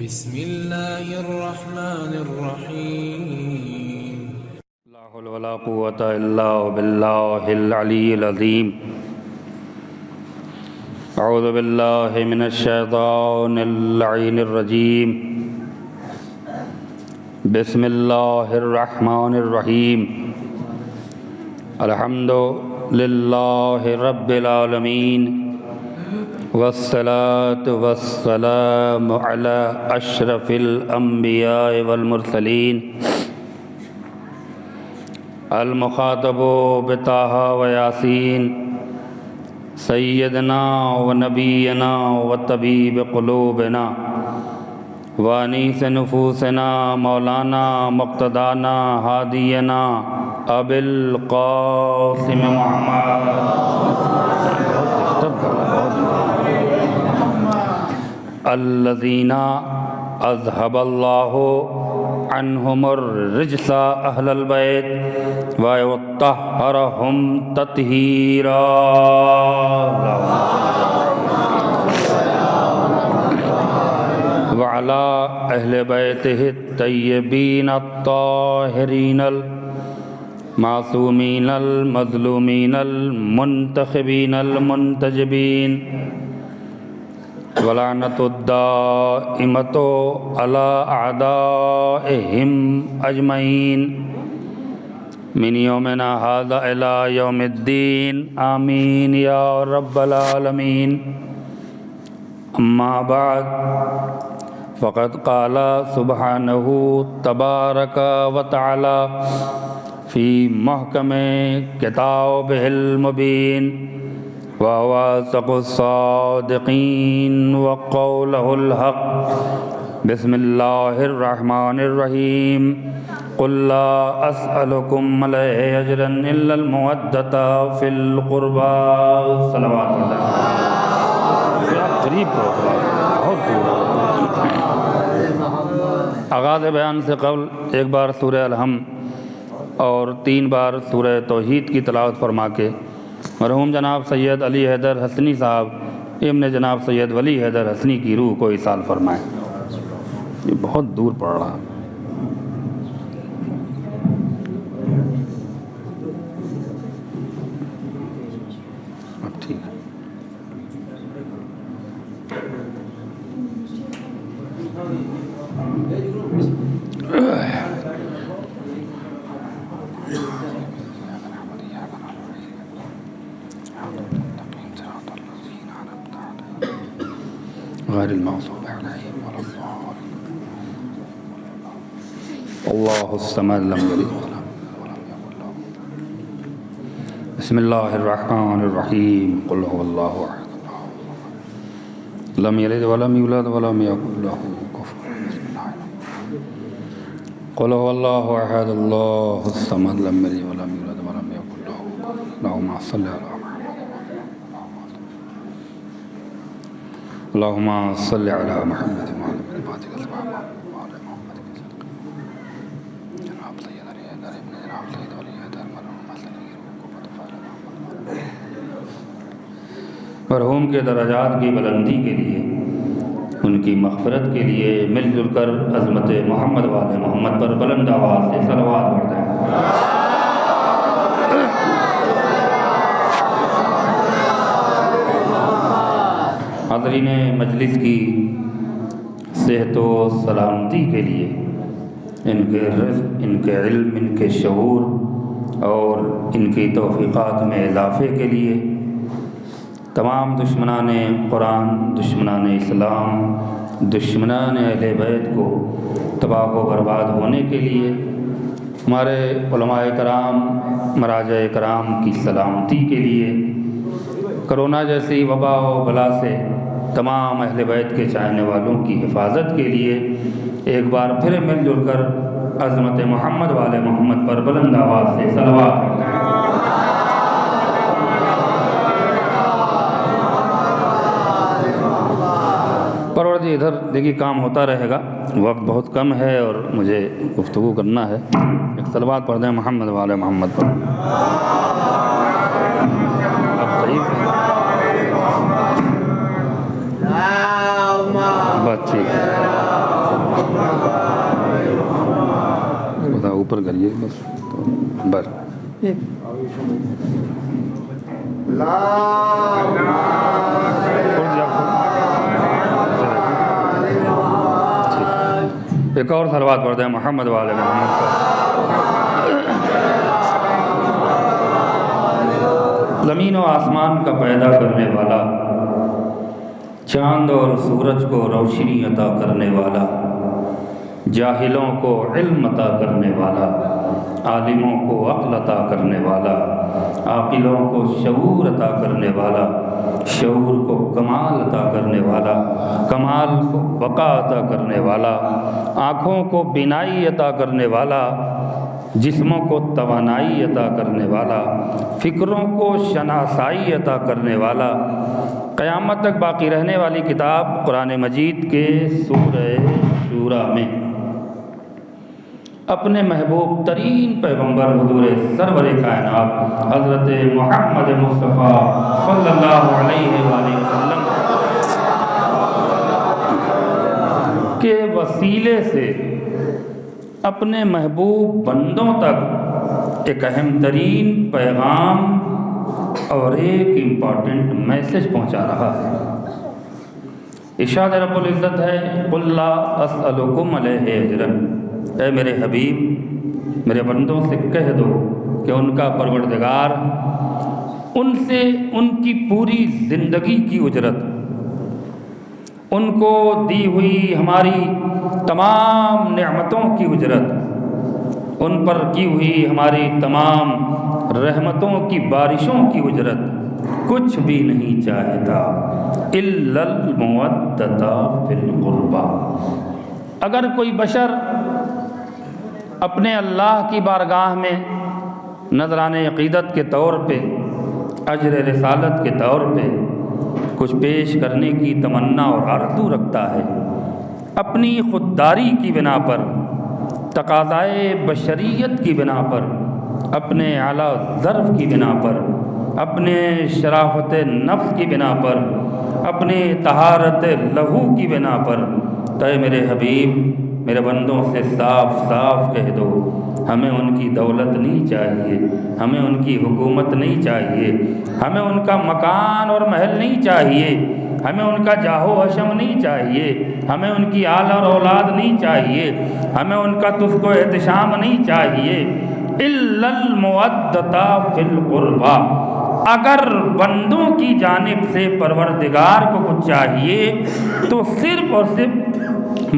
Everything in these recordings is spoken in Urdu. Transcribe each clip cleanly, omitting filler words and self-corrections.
بسم الله الرحمن الرحيم. لا حول ولا قوة إلا بالله العلي العظيم. أعوذ بالله من الشيطان اللعين الرجيم. بسم الله الرحمن الرحيم. الحمد لله رب العالمين، والصلاة والسلام على أشرف الأنبياء والمرسلين المخاطب بطه وياسين سيدنا ونبينا وطبيب قلوبنا وانيس نفوسنا مولانا مقتدانا هادينا أبي القاسم محمد الذين أذهب الله عنهم الرجس أهل البيت ويطهرهم تطهيرا. وعلى أهل بيته الطيبين الطاهرين المعصومين المظلومين المنتخبين المنتجبين، ولعنة الدائمة على أعدائهم أجمعين من يومنا هذا إلى يوم الدين، آمين يا رب العالمين. أما بعد، فقد قال سبحانه تبارك وتعالى في محكم كتابه المبين، وهو أصدق الصادقين وقوله الحق. بسم الله الرحمن الرحيم. قل لا أسألكم عليه أجرا إلا المودة في القربى. صلوات اللہ. قریب کو بہت دور. آغاز بیان سے قبل ایک بار سورہ الحم اور 3 بار سورہ توحید کی تلاوت فرما کے مرحوم جناب سید علی حیدر حسنی صاحب ابن جناب سید ولی حیدر حسنی کی روح کو ایصال فرمائیں. یہ بہت دور پڑ رہا. اب ٹھیک ہے. غير المغضوب عليهم ولا الضالين. الله الصمد لم يلد ولم يولد له. بسم الله الرحمن الرحيم. قل هو الله احد الله لم يلد ولم يولد ولم يكن له كفوا احد. قل هو الله احد الله الصمد لم يلد ولم يولد ولم يكن له كفوا. اللهم صل على اللهم صل على محمد وعلى آل محمد وعلى محمد جناب سید علی حیدر ابن جناب سید ولی حیدر مرحوم کے درجات کی بلندی کے لیے، ان کی مغفرت کے لیے مل جل کر عظمت محمد والے محمد پر بلند آواز سے صلوات پڑھتے ہیں. حاضرین مجلس کی صحت و سلامتی کے لیے، ان کے رزق، ان کے علم، ان کے شعور اور ان کی توفیقات میں اضافے کے لیے، تمام دشمنان قرآن، دشمنان اسلام، دشمنان اہل بیت کو تباہ و برباد ہونے کے لیے، ہمارے علماء کرام، مراجع کرام کی سلامتی کے لیے، کرونا جیسی وبا و بلا سے تمام اہل بیت کے چاہنے والوں کی حفاظت کے لیے ایک بار پھر مل جل کر عظمت محمد والے محمد پر بلند آواز سے صلوات کرتے ہیں. پروردگار ادھر دیکھیے کام ہوتا رہے گا، وقت بہت کم ہے اور مجھے گفتگو کرنا ہے. ایک صلوات پڑھ دیں محمد والے محمد پر. اب صحیح بات ٹھیک ہے. اوپر کریے بس تو بس ایک اور صلوات پڑھتے ہیں محمد والے محمد پر۔ زمین و آسمان کا پیدا کرنے والا، چاند اور سورج کو روشنی عطا کرنے والا، جاہلوں کو علم عطا کرنے والا، عالموں کو عقل عطا کرنے والا، عاقلوں کو شعور عطا کرنے والا، شعور کو کمال عطا کرنے والا، کمال کو بقا عطا کرنے والا، آنکھوں کو بینائی عطا کرنے والا، جسموں کو توانائی عطا کرنے والا، فکروں کو شناسائی عطا کرنے والا، قیامت تک باقی رہنے والی کتاب قرآن مجید کے سورہ شورى میں اپنے محبوب ترین پیغمبر حضور سرور کائنات حضرت محمد مصطفیٰ صلی اللہ علیہ وآلہ وسلم کے وسیلے سے اپنے محبوب بندوں تک ایک اہم ترین پیغام اور ایک امپورٹنٹ میسج پہنچا رہا ہے۔ ارشاد رب العزت ہے قُلْ لَا أَسْأَلُكُمْ عَلَيْهِ أَجْرًا، اے میرے حبیب میرے بندوں سے کہہ دو کہ ان کا پروردگار ان سے ان کی پوری زندگی کی اجرت، ان کو دی ہوئی ہماری تمام نعمتوں کی اجرت، ان پر کی ہوئی ہماری تمام رحمتوں کی بارشوں کی اجرت کچھ بھی نہیں چاہتا الا المودۃ فی القربى۔ اگر کوئی بشر اپنے اللہ کی بارگاہ میں نذران عقیدت کے طور پہ، اجر رسالت کے طور پہ کچھ پیش کرنے کی تمنا اور آرزو رکھتا ہے، اپنی خودداری کی بنا پر، تقاضائے بشریت کی بنا پر، اپنے اعلیٰ ظرف کی بنا پر، اپنے شرافت نفس کی بنا پر، اپنی طہارت لہو کی بنا پر، تو اے میرے حبیب میرے بندوں سے صاف صاف کہہ دو ہمیں ان کی دولت نہیں چاہیے، ہمیں ان کی حکومت نہیں چاہیے، ہمیں ان کا مکان اور محل نہیں چاہیے، ہمیں ان کا جاہ و حشم نہیں چاہیے، ہمیں ان کی آل اور اولاد نہیں چاہیے، ہمیں ان کا تذک و احتشام نہیں چاہیے الا المودۃ فی القربى۔ اگر بندوں کی جانب سے پروردگار کو کچھ چاہیے تو صرف اور صرف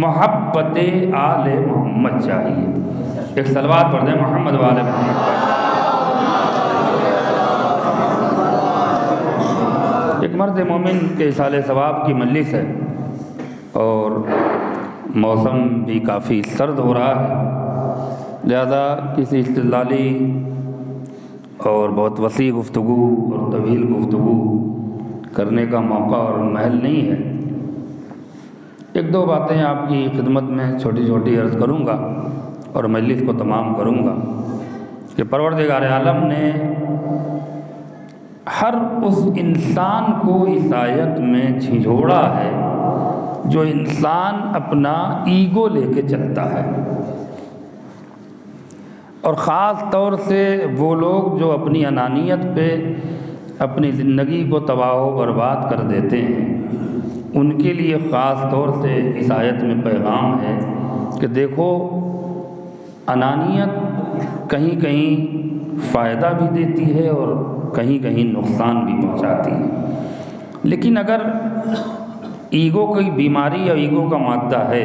محبت آل محمد چاہیے۔ ایک صلوات پڑھ دیں محمد والے محمد پر۔ ایک مرد مومن کے ایصال ثواب کی مجلس ہے اور موسم بھی کافی سرد ہو رہا ہے، لہذا کسی استدلالی اور بہت وسیع گفتگو اور طویل گفتگو کرنے کا موقع اور محل نہیں ہے۔ ایک دو باتیں آپ کی خدمت میں چھوٹی چھوٹی عرض کروں گا اور مجلس کو تمام کروں گا کہ پروردگار عالم نے ہر اس انسان کو اس آیت میں جھنجھوڑا ہے جو انسان اپنا ایگو لے کے چلتا ہے، اور خاص طور سے وہ لوگ جو اپنی انانیت پہ اپنی زندگی کو تباہ و برباد کر دیتے ہیں، ان کے لیے خاص طور سے اس آیت میں پیغام ہے کہ دیکھو انانیت کہیں کہیں فائدہ بھی دیتی ہے اور کہیں کہیں نقصان بھی پہنچاتی ہے، لیکن اگر ایگو کی بیماری یا ایگو کا مادہ ہے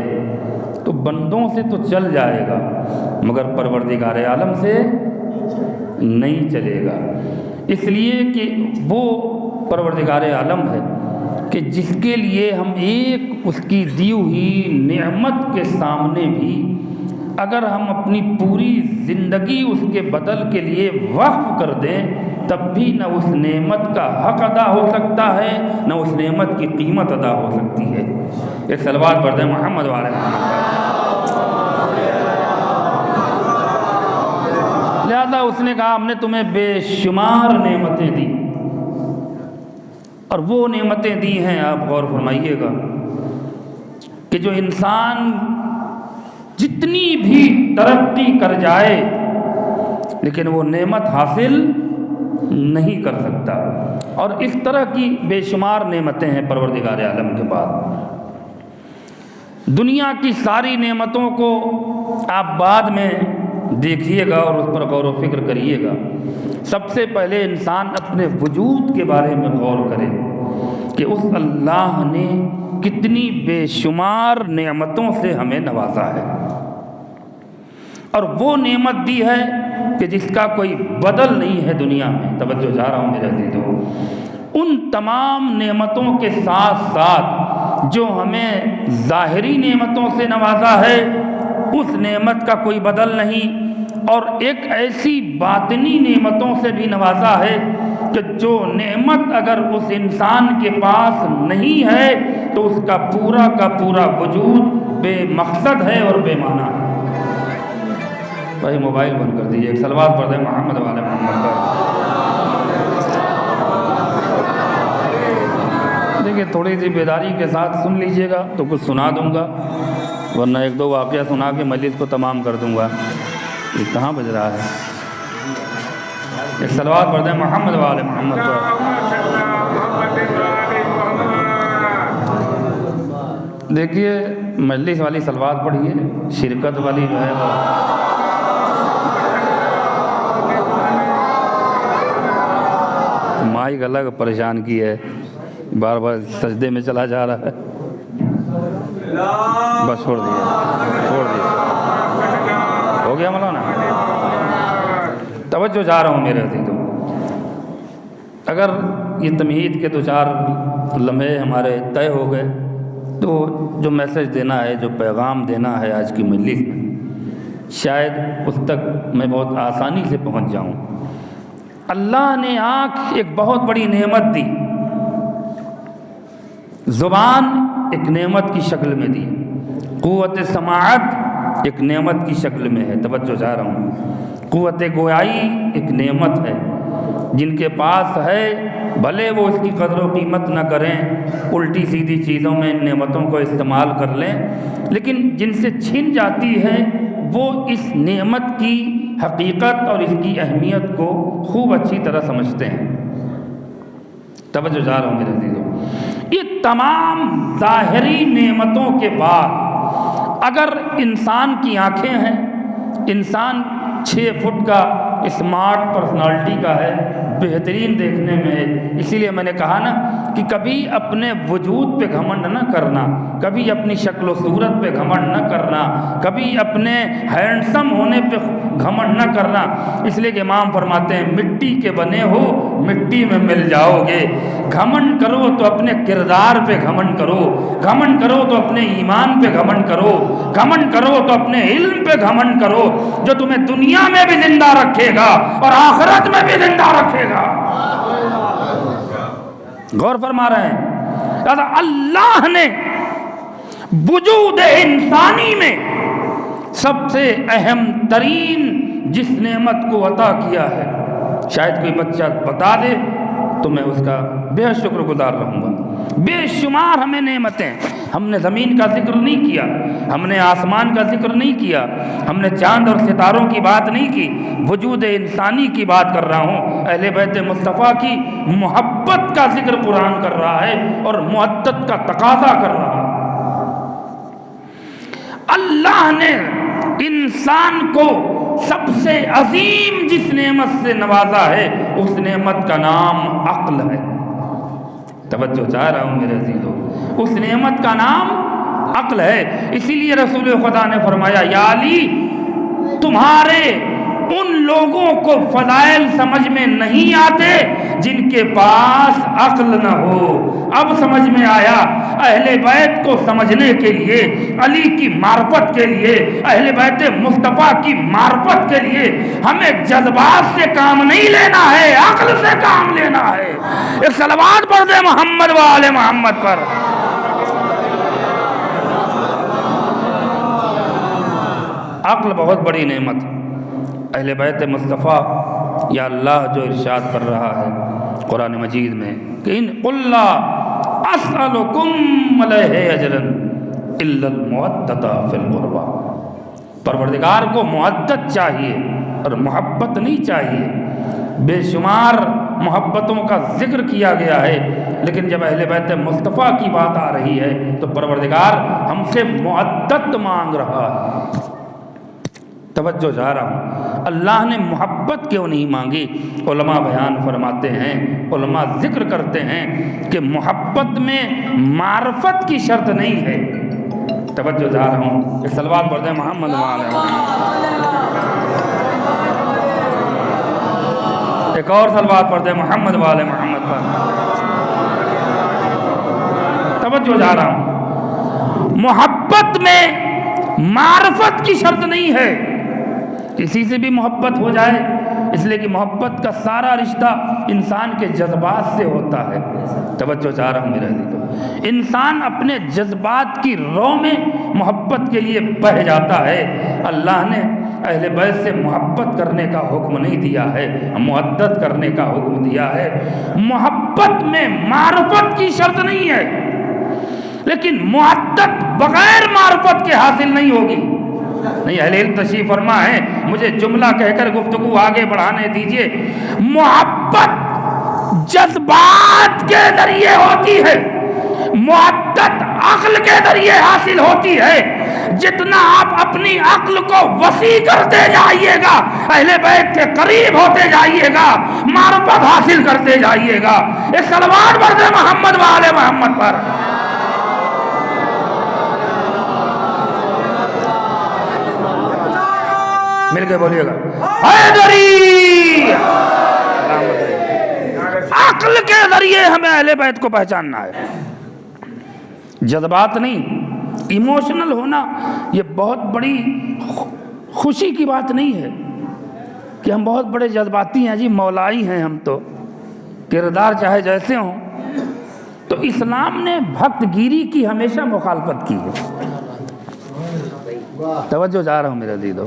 تو بندوں سے تو چل جائے گا مگر پروردگار عالم سے نہیں چلے گا، اس لیے کہ وہ پروردگار عالم ہے کہ جس کے لیے ہم ایک اس کی دی ہوئی نعمت کے سامنے بھی اگر ہم اپنی پوری زندگی اس کے بدل کے لیے وقف کر دیں تب بھی نہ اس نعمت کا حق ادا ہو سکتا ہے نہ اس نعمت کی قیمت ادا ہو سکتی ہے۔ ایک صلوات پڑھ دیں محمد والے محمد۔ لہذا اس نے کہا ہم نے تمہیں بے شمار نعمتیں دی، اور وہ نعمتیں دی ہیں، آپ غور فرمائیے گا، کہ جو انسان جتنی بھی ترقی کر جائے لیکن وہ نعمت حاصل نہیں کر سکتا۔ اور اس طرح کی بے شمار نعمتیں ہیں پروردگار عالم کے پاس۔ دنیا کی ساری نعمتوں کو آپ بعد میں دیکھیے گا اور اس پر غور و فکر کریے گا۔ سب سے پہلے انسان اپنے وجود کے بارے میں غور کرے کہ اس اللہ نے کتنی بے شمار نعمتوں سے ہمیں نوازا ہے، اور وہ نعمت دی ہے کہ جس کا کوئی بدل نہیں ہے دنیا میں۔ توجہ چاہ رہا ہوں میرے عزیزو، ان تمام نعمتوں کے ساتھ ساتھ جو ہمیں ظاہری نعمتوں سے نوازا ہے اس نعمت کا کوئی بدل نہیں، اور ایک ایسی باطنی نعمتوں سے بھی نوازا ہے کہ جو نعمت اگر اس انسان کے پاس نہیں ہے تو اس کا پورا وجود بے مقصد ہے اور بے معنی ہے۔ بھائی موبائل بند کر دیجیے، ایک صلوات پڑھ دیں محمد والے محمد پر۔ دیکھیے تھوڑی سی بیداری کے ساتھ سن لیجئے گا تو کچھ سنا دوں گا، ورنہ ایک دو واقعہ سنا کے مجلس کو تمام کر دوں گا۔ یہ کہاں بج رہا ہے؟ ایک صلوات پڑھ دیں محمد والے محمد پر۔ دیکھیے مجلس والی صلوات پڑھیے، شرکت والی جو ہے وہ مائک الگ پریشان کی ہے، بار بار سجدے میں چلا جا رہا ہے۔ بس چھوڑ دیے ہو گیا مولانا۔ توجہ چاہ رہا ہوں میرے عزیزو، اگر یہ تمہید کے دو چار لمحے ہمارے طے ہو گئے تو جو میسج دینا ہے، جو پیغام دینا ہے آج کی مجلس میں، شاید اس تک میں بہت آسانی سے پہنچ جاؤں۔ اللہ نے آنکھ ایک بہت بڑی نعمت دی، زبان ایک نعمت کی شکل میں دی، قوت سماعت ایک نعمت کی شکل میں ہے۔ توجہ چاہ رہا ہوں، قوت گویائی ایک نعمت ہے۔ جن کے پاس ہے بھلے وہ اس کی قدر و قیمت نہ کریں، الٹی سیدھی چیزوں میں ان نعمتوں کو استعمال کر لیں، لیکن جن سے چھن جاتی ہے وہ اس نعمت کی حقیقت اور اس کی اہمیت کو خوب اچھی طرح سمجھتے ہیں۔ توجہ چاہ رہا ہوں میرے عزیزو، یہ تمام ظاہری نعمتوں کے بعد اگر انسان کی آنکھیں ہیں، انسان 6 فٹ کا اسمارٹ پرسنالٹی کا ہے، بہترین دیکھنے میں ہے، اسی لیے میں نے کہا نا کہ کبھی اپنے وجود پہ گھمنڈ نہ کرنا، کبھی اپنی شکل و صورت پہ گھمنڈ نہ کرنا، کبھی اپنے ہینڈسم ہونے پہ گھمنڈ نہ کرنا۔ اس لیے کہ امام فرماتے ہیں مٹی کے بنے ہو مٹی میں مل جاؤ گے۔ گھمنڈ کرو تو اپنے کردار پہ گھمنڈ کرو، گھمنڈ کرو تو اپنے ایمان پہ گھمنڈ کرو، گھمنڈ کرو تو اپنے علم پہ گھمنڈ کرو، جو تمہیں دنیا میں بھی زندہ رکھے گا اور آخرت میں بھی زندہ رکھے گا۔ غور فرما رہے ہیں، اللہ نے وجود انسانی میں سب سے اہم ترین جس نعمت کو عطا کیا ہے، شاید کوئی بچہ بتا دے تو میں اس کا بے حد شکر گزار رہوں گا۔ بے شمار ہمیں نعمتیں، ہم نے زمین کا ذکر نہیں کیا، ہم نے آسمان کا ذکر نہیں کیا، ہم نے چاند اور ستاروں کی بات نہیں کی، وجود انسانی کی بات کر رہا ہوں۔ اہل بیت مصطفیٰ کی محبت کا ذکر قرآن کر رہا ہے اور مودت کا تقاضا کر رہا ہے۔ اللہ نے انسان کو سب سے عظیم جس نعمت سے نوازا ہے اس نعمت کا نام عقل ہے۔ توجہ چاہ رہا ہوں میرے عزیزو، اس نعمت کا نام عقل ہے۔ اسی لیے رسول خدا نے فرمایا یا علی، تمہارے ان لوگوں کو فضائل سمجھ میں نہیں آتے جن کے پاس عقل نہ ہو۔ اب سمجھ میں آیا، اہل بیت کو سمجھنے کے لیے، علی کی معرفت کے لیے، اہل بیت مصطفیٰ کی معرفت کے لیے ہمیں جذبات سے کام نہیں لینا ہے، عقل سے کام لینا ہے۔ ایک صلوات پڑھ دے محمد و آل محمد پر۔ عقل بہت بڑی نعمت، اہل بیت مصطفیٰ یا اللہ جو ارشاد کر رہا ہے قرآن مجید میں کہ ان قل لا اسألکم علیہ اجرا الا المودۃ فی القربی، پروردگار کو محبت چاہیے اور محبت نہیں چاہیے۔ بے شمار محبتوں کا ذکر کیا گیا ہے، لیکن جب اہل بیت مصطفیٰ کی بات آ رہی ہے تو پروردگار ہم سے محبت مانگ رہا ہے۔ توجہ چاہ رہا ہوں، اللہ نے محبت کیوں نہیں مانگی؟ علماء بیان فرماتے ہیں، علماء ذکر کرتے ہیں کہ محبت میں معرفت کی شرط نہیں ہے۔ توجہ چاہ رہا ہوں، ایک صلوات پڑھتے ہیں محمد وعلیہ ایک اور صلوات پڑھتے ہیں محمد وعلیہ محمد پر۔ توجہ چاہ رہا ہوں، محبت میں معرفت کی شرط نہیں ہے، کسی سے بھی محبت ہو جائے، اس لیے کہ محبت کا سارا رشتہ انسان کے جذبات سے ہوتا ہے۔ توجہ چاہ رہا ہوں میرے عزیزو، انسان اپنے جذبات کی رو میں محبت کے لیے بہہ جاتا ہے۔ اللہ نے اہل بیت سے محبت کرنے کا حکم نہیں دیا ہے، مودت کرنے کا حکم دیا ہے۔ محبت میں معرفت کی شرط نہیں ہے، لیکن مودت بغیر معرفت کے حاصل نہیں ہوگی۔ نہیں، اہل علم تشریف فرما ہے، مجھے جملہ کہہ کر گفتگو آگے بڑھانے دیجئے۔ محبت جذبات کے ذریعے ہوتی ہے، محبت عقل کے ذریعے حاصل ہوتی ہے۔ جتنا آپ اپنی عقل کو وسیع کرتے جائیے گا، اہل بیت کے قریب ہوتے جائیے گا، معرفت حاصل کرتے جائیے گا۔ ایک صلوات پڑھتے ہیں محمد وآل محمد پر۔ مل کے بولیے گا حیدری۔ عقل کے ذریعے ہمیں اہل بیت کو پہچاننا ہے، جذبات نہیں۔ ایموشنل ہونا یہ بہت بڑی خوشی کی بات نہیں ہے کہ ہم بہت بڑے جذباتی ہیں، جی مولائی ہیں ہم، تو کردار چاہے جیسے ہوں۔ تو اسلام نے بھکت گیری کی ہمیشہ مخالفت کی ہے۔ توجہ چاہ رہا ہوں میرے عزیزو،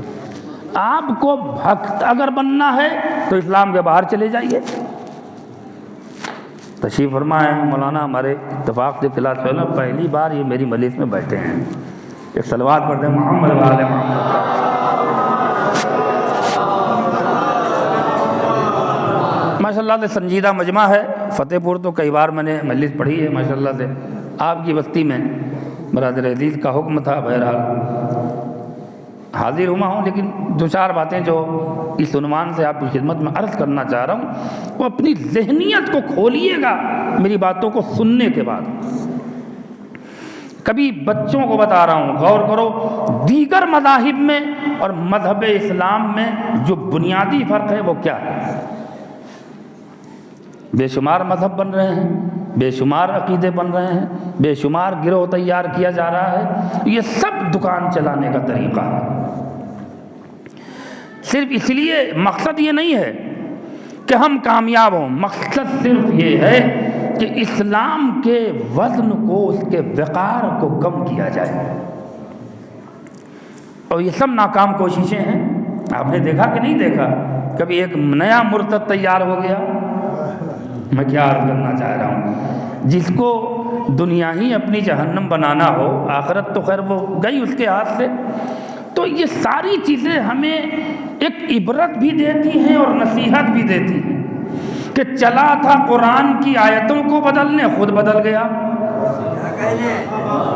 آپ کو بھکت اگر بننا ہے تو اسلام کے باہر چلے جائیے۔ تشریف فرما ہے مولانا، ہمارے اتفاق سے کلاس فیلو پہلی بار یہ میری مجلس میں بیٹھے ہیں۔ ایک صلوات پڑھتے ہیں محمد وآل محمد۔ ماشاءاللہ سے سنجیدہ مجمع ہے، فتح پور تو کئی بار میں نے مجلس پڑھی ہے ماشاءاللہ سے۔ آپ کی بستی میں برادر عزیز کا حکم تھا، بہرحال حاضر ہوا ہوں، لیکن دو چار باتیں جو اس عنوان سے آپ کی خدمت میں عرض کرنا چاہ رہا ہوں، وہ اپنی ذہنیت کو کھولیے گا میری باتوں کو سننے کے بعد۔ کبھی بچوں کو بتا رہا ہوں، غور کرو دیگر مذاہب میں اور مذہب اسلام میں جو بنیادی فرق ہے وہ کیا ہے۔ بے شمار مذہب بن رہے ہیں، بے شمار عقیدے بن رہے ہیں، بے شمار گروہ تیار کیا جا رہا ہے، یہ سب دکان چلانے کا طریقہ ہے۔ صرف اس لیے مقصد یہ نہیں ہے کہ ہم کامیاب ہوں، مقصد صرف یہ ہے کہ اسلام کے وزن کو، اس کے وقار کو کم کیا جائے، اور یہ سب ناکام کوششیں ہیں۔ آپ نے دیکھا کہ نہیں دیکھا، کبھی ایک نیا مرتد تیار ہو گیا۔ میں کیا عرض کرنا چاہ رہا ہوں، جس کو دنیا ہی اپنی جہنم بنانا ہو، آخرت تو خیر وہ گئی اس کے ہاتھ سے۔ تو یہ ساری چیزیں ہمیں ایک عبرت بھی دیتی ہیں اور نصیحت بھی دیتی ہیں کہ چلا تھا قرآن کی آیتوں کو بدلنے، خود بدل گیا۔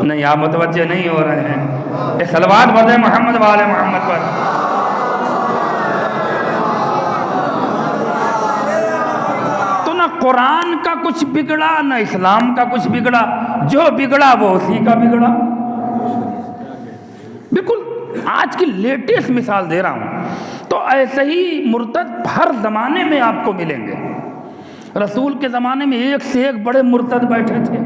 نہیں، آپ متوجہ نہیں ہو رہے ہیں۔ ایک صلوات پڑھتے ہیں محمد وآل محمد پر۔ تو نہ قرآن کا کچھ بگڑا، نہ اسلام کا کچھ بگڑا، جو بگڑا وہ اسی کا بگڑا۔ بالکل آج کی لیٹسٹ مثال دے رہا ہوں۔ تو ایسے ہی مرتد ہر زمانے میں آپ کو ملیں گے۔ رسول کے زمانے میں ایک سے ایک بڑے مرتد بیٹھے تھے،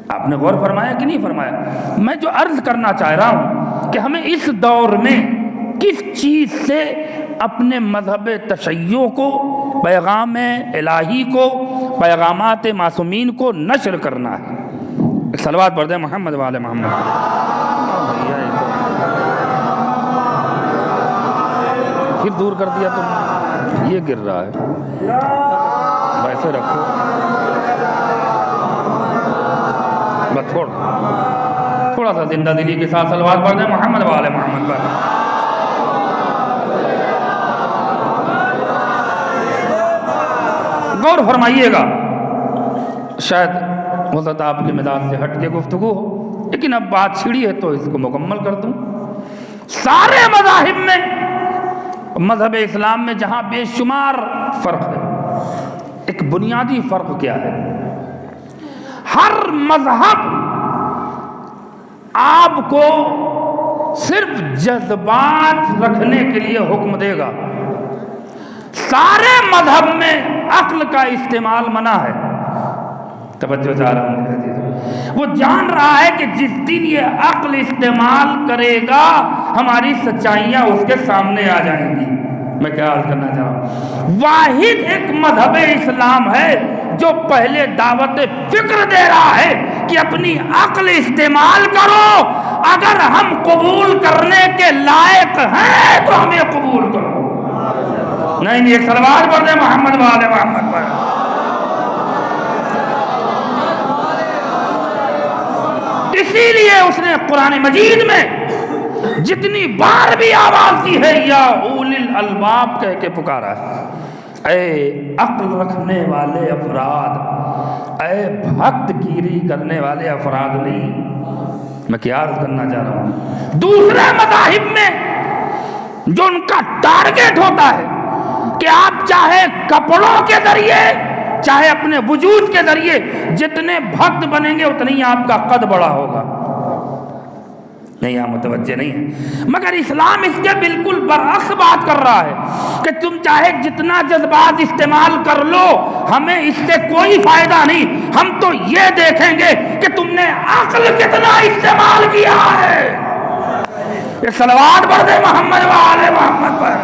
آپ نے غور فرمایا کہ نہیں فرمایا؟ میں جو عرض کرنا چاہ رہا ہوں کہ ہمیں اس دور میں کس چیز سے اپنے مذہب تشیع کو، پیغام الہی کو، پیغامات معصومین کو نشر کرنا ہے۔ صلوات پڑھتے ہیں محمد وآل محمد۔ پھر دور کر دیا تم، یہ گر رہا ہے، ویسے رکھو، بس چھوڑ۔ تھوڑا سا زندہ دلی کے ساتھ صلوات پڑھ دیں محمد و آل محمد پر. غور فرمائیے گا، شاید ہو سکتا آپ کے مزاج سے ہٹ کے گفتگو ہو، لیکن اب بات چھڑی ہے تو اس کو مکمل کر دوں. سارے مذاہب میں، مذہب اسلام میں جہاں بے شمار فرق ہے، ایک بنیادی فرق کیا ہے؟ ہر مذہب آپ کو صرف جذبات رکھنے کے لیے حکم دے گا. سارے مذہب میں عقل کا استعمال منع ہے. توجہ چاہ رہا ہوں میرے عزیزو، وہ جان رہا ہے کہ جس دن یہ عقل استعمال کرے گا ہماری سچائیاں اس کے سامنے آ جائیں گی. میں کیا عرض کرنا چاہ رہا ہوں، واحد ایک مذہب اسلام ہے جو پہلے دعوت فکر دے رہا ہے کہ اپنی عقل استعمال کرو، اگر ہم قبول کرنے کے لائق ہیں تو ہمیں قبول کرو. نہیں، ایک صلوات پڑھ دیں محمد و آل محمد پر. اسی لیے اس نے قرآن مجید میں جتنی بار بھی آواز دی ہے یا اولی الالباب کہہ کے پکارا ہے. اے عقل رکھنے والے افراد، اے بھکت گیری کرنے والے افراد نہیں. میں کیا عرض کرنا چاہ رہا ہوں، دوسرے مذاہب میں جو ان کا ٹارگٹ ہوتا ہے کہ آپ چاہے کپڑوں کے ذریعے چاہے اپنے وجود کے ذریعے جتنے بھکت بنیں گے اتنی ہی آپ کا قد بڑا ہوگا. نہیں، آپ متوجہ نہیں ہیں. مگر اسلام اس کے بالکل برعکس بات کر رہا ہے کہ تم چاہے جتنا جذبات استعمال کر لو، ہمیں اس سے کوئی فائدہ نہیں. ہم تو یہ دیکھیں گے کہ تم نے عقل کتنا استعمال کیا ہے. یہ صلوات پڑھ دے محمد و آل محمد پر.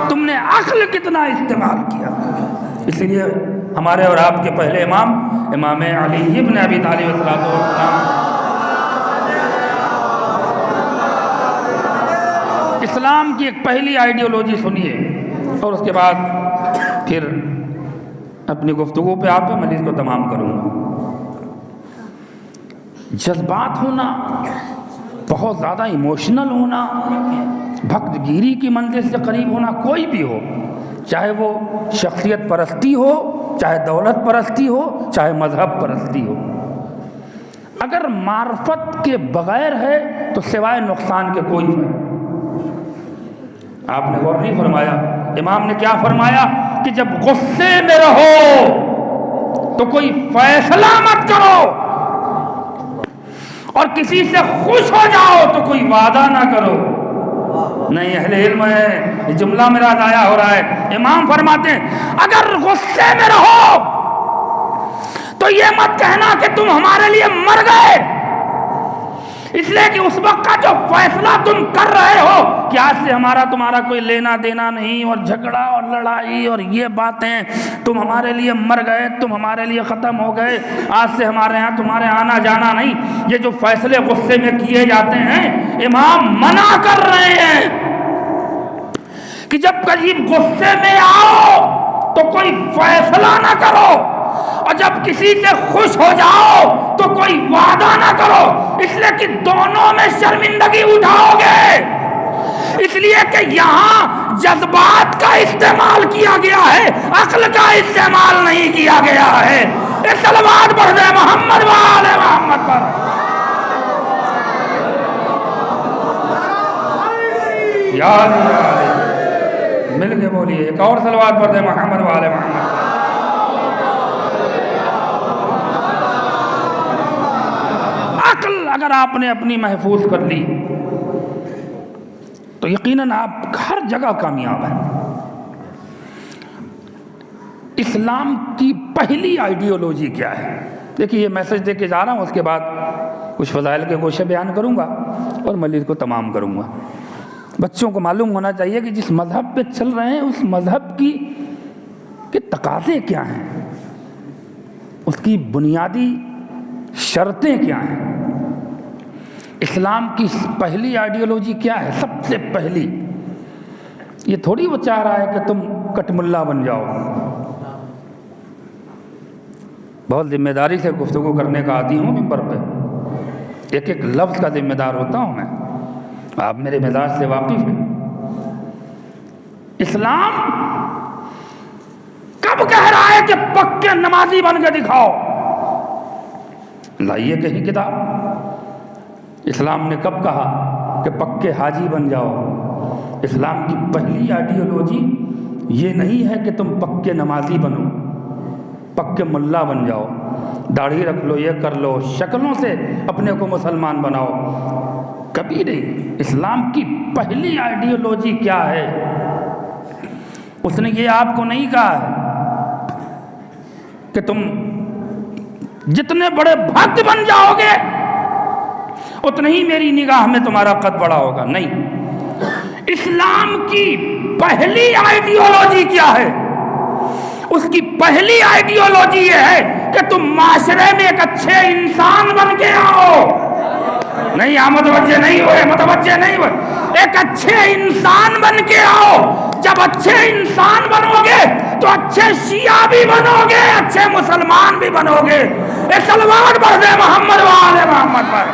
تم نے عقل کتنا استعمال کیا. اس لیے ہمارے اور آپ کے پہلے امام علی ابن ابی طالب السلام اسلام کی ایک پہلی آئیڈیالوجی سنیے اور اس کے بعد پھر اپنی گفتگو پہ آپ میں اس کو تمام کروں گا. جذبات ہونا، بہت زیادہ ایموشنل ہونا، بھکت گیری کی منزل سے قریب ہونا، کوئی بھی ہو، چاہے وہ شخصیت پرستی ہو، چاہے دولت پرستی ہو، چاہے مذہب پرستی ہو، اگر معرفت کے بغیر ہے تو سوائے نقصان کے کوئی ہے. آپ نے غور نہیں فرمایا، امام نے کیا فرمایا کہ جب غصے میں رہو تو کوئی فیصلہ مت کرو، اور کسی سے خوش ہو جاؤ تو کوئی وعدہ نہ کرو. نہیں، اہل علم ہے، یہ جملہ میرا ضائع ہو رہا ہے. امام فرماتے ہیں اگر غصے میں رہو تو یہ مت کہنا کہ تم ہمارے لیے مر گئے، اس لیے کہ اس وقت کا جو فیصلہ تم کر رہے ہو کہ آج سے ہمارا تمہارا کوئی لینا دینا نہیں، اور جھگڑا اور لڑائی اور یہ باتیں، تم ہمارے لیے مر گئے، تم ہمارے لیے ختم ہو گئے، آج سے ہمارے ہاں تمہارے آنا جانا نہیں. یہ جو فیصلے غصے میں کیے جاتے ہیں، امام منع کر رہے ہیں کہ جب کبھی غصے میں آؤ تو کوئی فیصلہ نہ کرو، اور جب کسی سے خوش ہو جاؤ تو کوئی وعدہ نہ کرو، اس لیے کہ دونوں میں شرمندگی اٹھاؤ گے. اس لیے کہ یہاں جذبات کا استعمال کیا گیا ہے، عقل کا استعمال نہیں کیا گیا ہے. اس صلوات پڑھ دے محمد و آل محمد پر. یاد مل کے بولیے، ایک اور صلوات پڑھ دے محمد و آل محمد پر. عقل اگر آپ نے اپنی محفوظ کر لی تو یقیناً آپ ہر جگہ کامیاب ہیں. اسلام کی پہلی آئیڈیالوجی کیا ہے؟ دیکھیے، یہ میسج دے کے جا رہا ہوں، اس کے بعد کچھ فضائل کے گوشے بیان کروں گا اور مزید کو تمام کروں گا. بچوں کو معلوم ہونا چاہیے کہ جس مذہب پہ چل رہے ہیں اس مذہب کے تقاضے کیا ہیں، اس کی بنیادی شرطیں کیا ہیں. اسلام کی پہلی آئیڈیالوجی کیا ہے؟ سب سے پہلی، یہ تھوڑی وہ چاہ رہا ہے کہ تم کٹ ملا بن جاؤ. بہت ذمہ داری سے گفتگو کرنے کا عادی ہوں ممبر پہ، ایک ایک لفظ کا ذمہ دار ہوتا ہوں میں، آپ میرے مزاج سے واقف ہیں۔ اسلام کب کہہ رہا ہے کہ پکے نمازی بن کے دکھاؤ؟ لائیے کہیں کتاب۔ اسلام نے کب کہا کہ پکے حاجی بن جاؤ؟ اسلام کی پہلی آئیڈیالوجی یہ نہیں ہے کہ تم پکے نمازی بنو، پکے ملا بن جاؤ، داڑھی رکھ لو، یہ کر لو، شکلوں سے اپنے کو مسلمان بناؤ، کبھی نہیں۔ اسلام کی پہلی آئیڈیالوجی کیا ہے؟ اس نے یہ آپ کو نہیں کہا ہے کہ تم جتنے بڑے بھکت بن جاؤ گے اتنا ہی میری نگاہ میں تمہارا قد بڑا ہوگا، نہیں۔ اسلام کی پہلی آئیڈیالوجی کیا ہے؟ اس کی پہلی آئیڈیالوجی یہ ہے کہ تم معاشرے میں ایک اچھے انسان بن کے آؤ۔ نہیں، متوجہ نہیں ہوئے۔ ایک اچھے انسان بن کے آؤ۔ جب اچھے انسان بنو گے تو اچھے شیعہ بھی بنو گے، اچھے مسلمان بھی بنو گے۔ ایک صلوات پڑھ دے محمد وآل محمد پر۔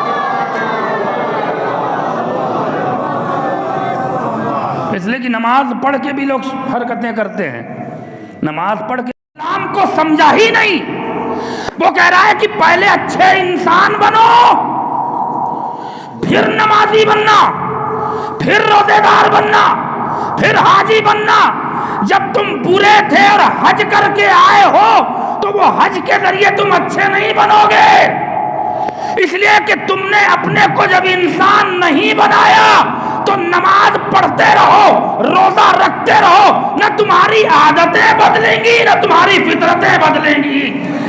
اس لیے کہ نماز پڑھ کے بھی لوگ حرکتیں کرتے ہیں، نماز پڑھ کے اسلام کو سمجھا ہی نہیں۔ وہ کہہ رہا ہے کہ پہلے اچھے انسان بنو، پھر نمازی بننا، پھر روزے دار بننا، پھر حاجی بننا۔ جب تم برے تھے اور حج کر کے آئے ہو تو وہ حج کے ذریعے تم اچھے نہیں بنو گے، اس لیے کہ تم نے اپنے کو جب انسان نہیں بنایا تو نماز پڑھتے رہو، روزہ رکھتے رہو، نہ تمہاری عادتیں بدلیں گی نہ تمہاری فطرتیں بدلیں گی۔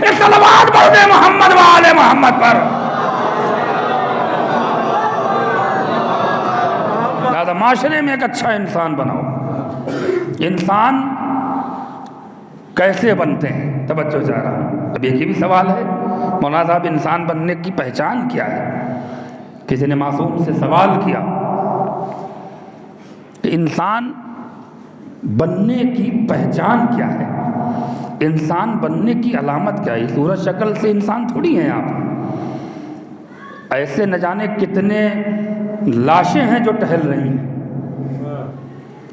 ایک صلوات پڑھ دے محمد وآل محمد پر۔ لہذا معاشرے میں ایک اچھا انسان بناؤ۔ انسان کیسے بنتے ہیں؟ توجہ چاہ رہا ہوں، اب ایک یہ بھی سوال ہے، مولانا صاحب انسان بننے کی پہچان کیا ہے؟ کسی نے معصوم سے سوال کیا کہ انسان بننے کی پہچان کیا ہے، انسان بننے کی علامت کیا ہے؟ صورت شکل سے انسان تھوڑی ہیں آپ، ایسے نہ جانے کتنے لاشیں ہیں جو ٹہل رہی ہیں،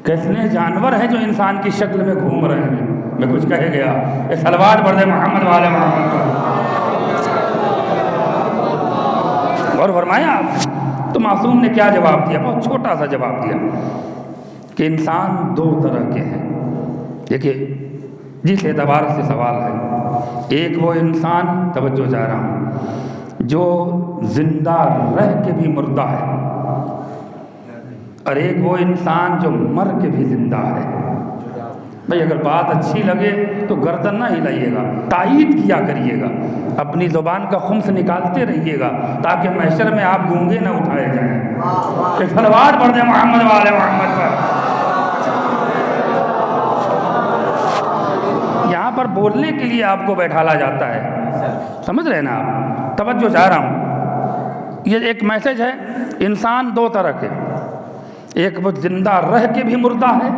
کتنے جانور ہیں جو انسان کی شکل میں گھوم رہے ہیں۔ میں کچھ کہہ گیا، ایک صلوات پڑھ دے محمد والے محمد پر۔ اور فرمایا تو معصوم نے کیا جواب دیا؟ بہت چھوٹا سا جواب دیا کہ انسان دو طرح کے ہیں۔ دیکھیے جس اعتبار سے سوال ہے، ایک وہ انسان، توجہ چاہ رہا ہوں، جو زندہ رہ کے بھی مردہ ہے، اور ایک وہ انسان جو مر کے بھی زندہ ہے۔ بھئی اگر بات اچھی لگے تو گردن نہ ہلائیے گا، تائید کیا کریے گا، اپنی زبان کا خمس نکالتے رہیے گا تاکہ محشر میں آپ گونگے نہ اٹھائے جائیں۔ ایک صلوات پڑھ دیں محمد والے محمد پر۔ یہاں پر بولنے کے لیے آپ کو بیٹھالا جاتا ہے، سمجھ رہے نا آپ؟ توجہ چاہ رہا ہوں، یہ ایک میسج ہے۔ انسان دو طرح کے، ایک وہ زندہ رہ کے بھی مردہ ہے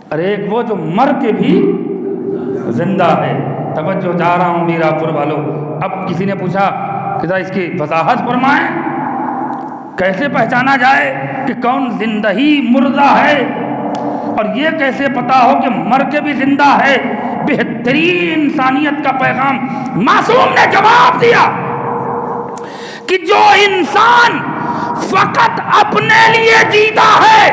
اور ایک وہ جو مر کے بھی زندہ ہے۔ توجہ چاہ رہا ہوں میرا پور والوں۔ اب کسی نے پوچھا کہ ذرا اس کی وضاحت فرمائیں، کیسے پہچانا جائے کہ کون زندہ ہی مردہ ہے، اور یہ کیسے پتا ہو کہ مر کے بھی زندہ ہے؟ بہترین انسانیت کا پیغام معصوم نے جواب دیا کہ جو انسان فقط اپنے لیے جیتا ہے،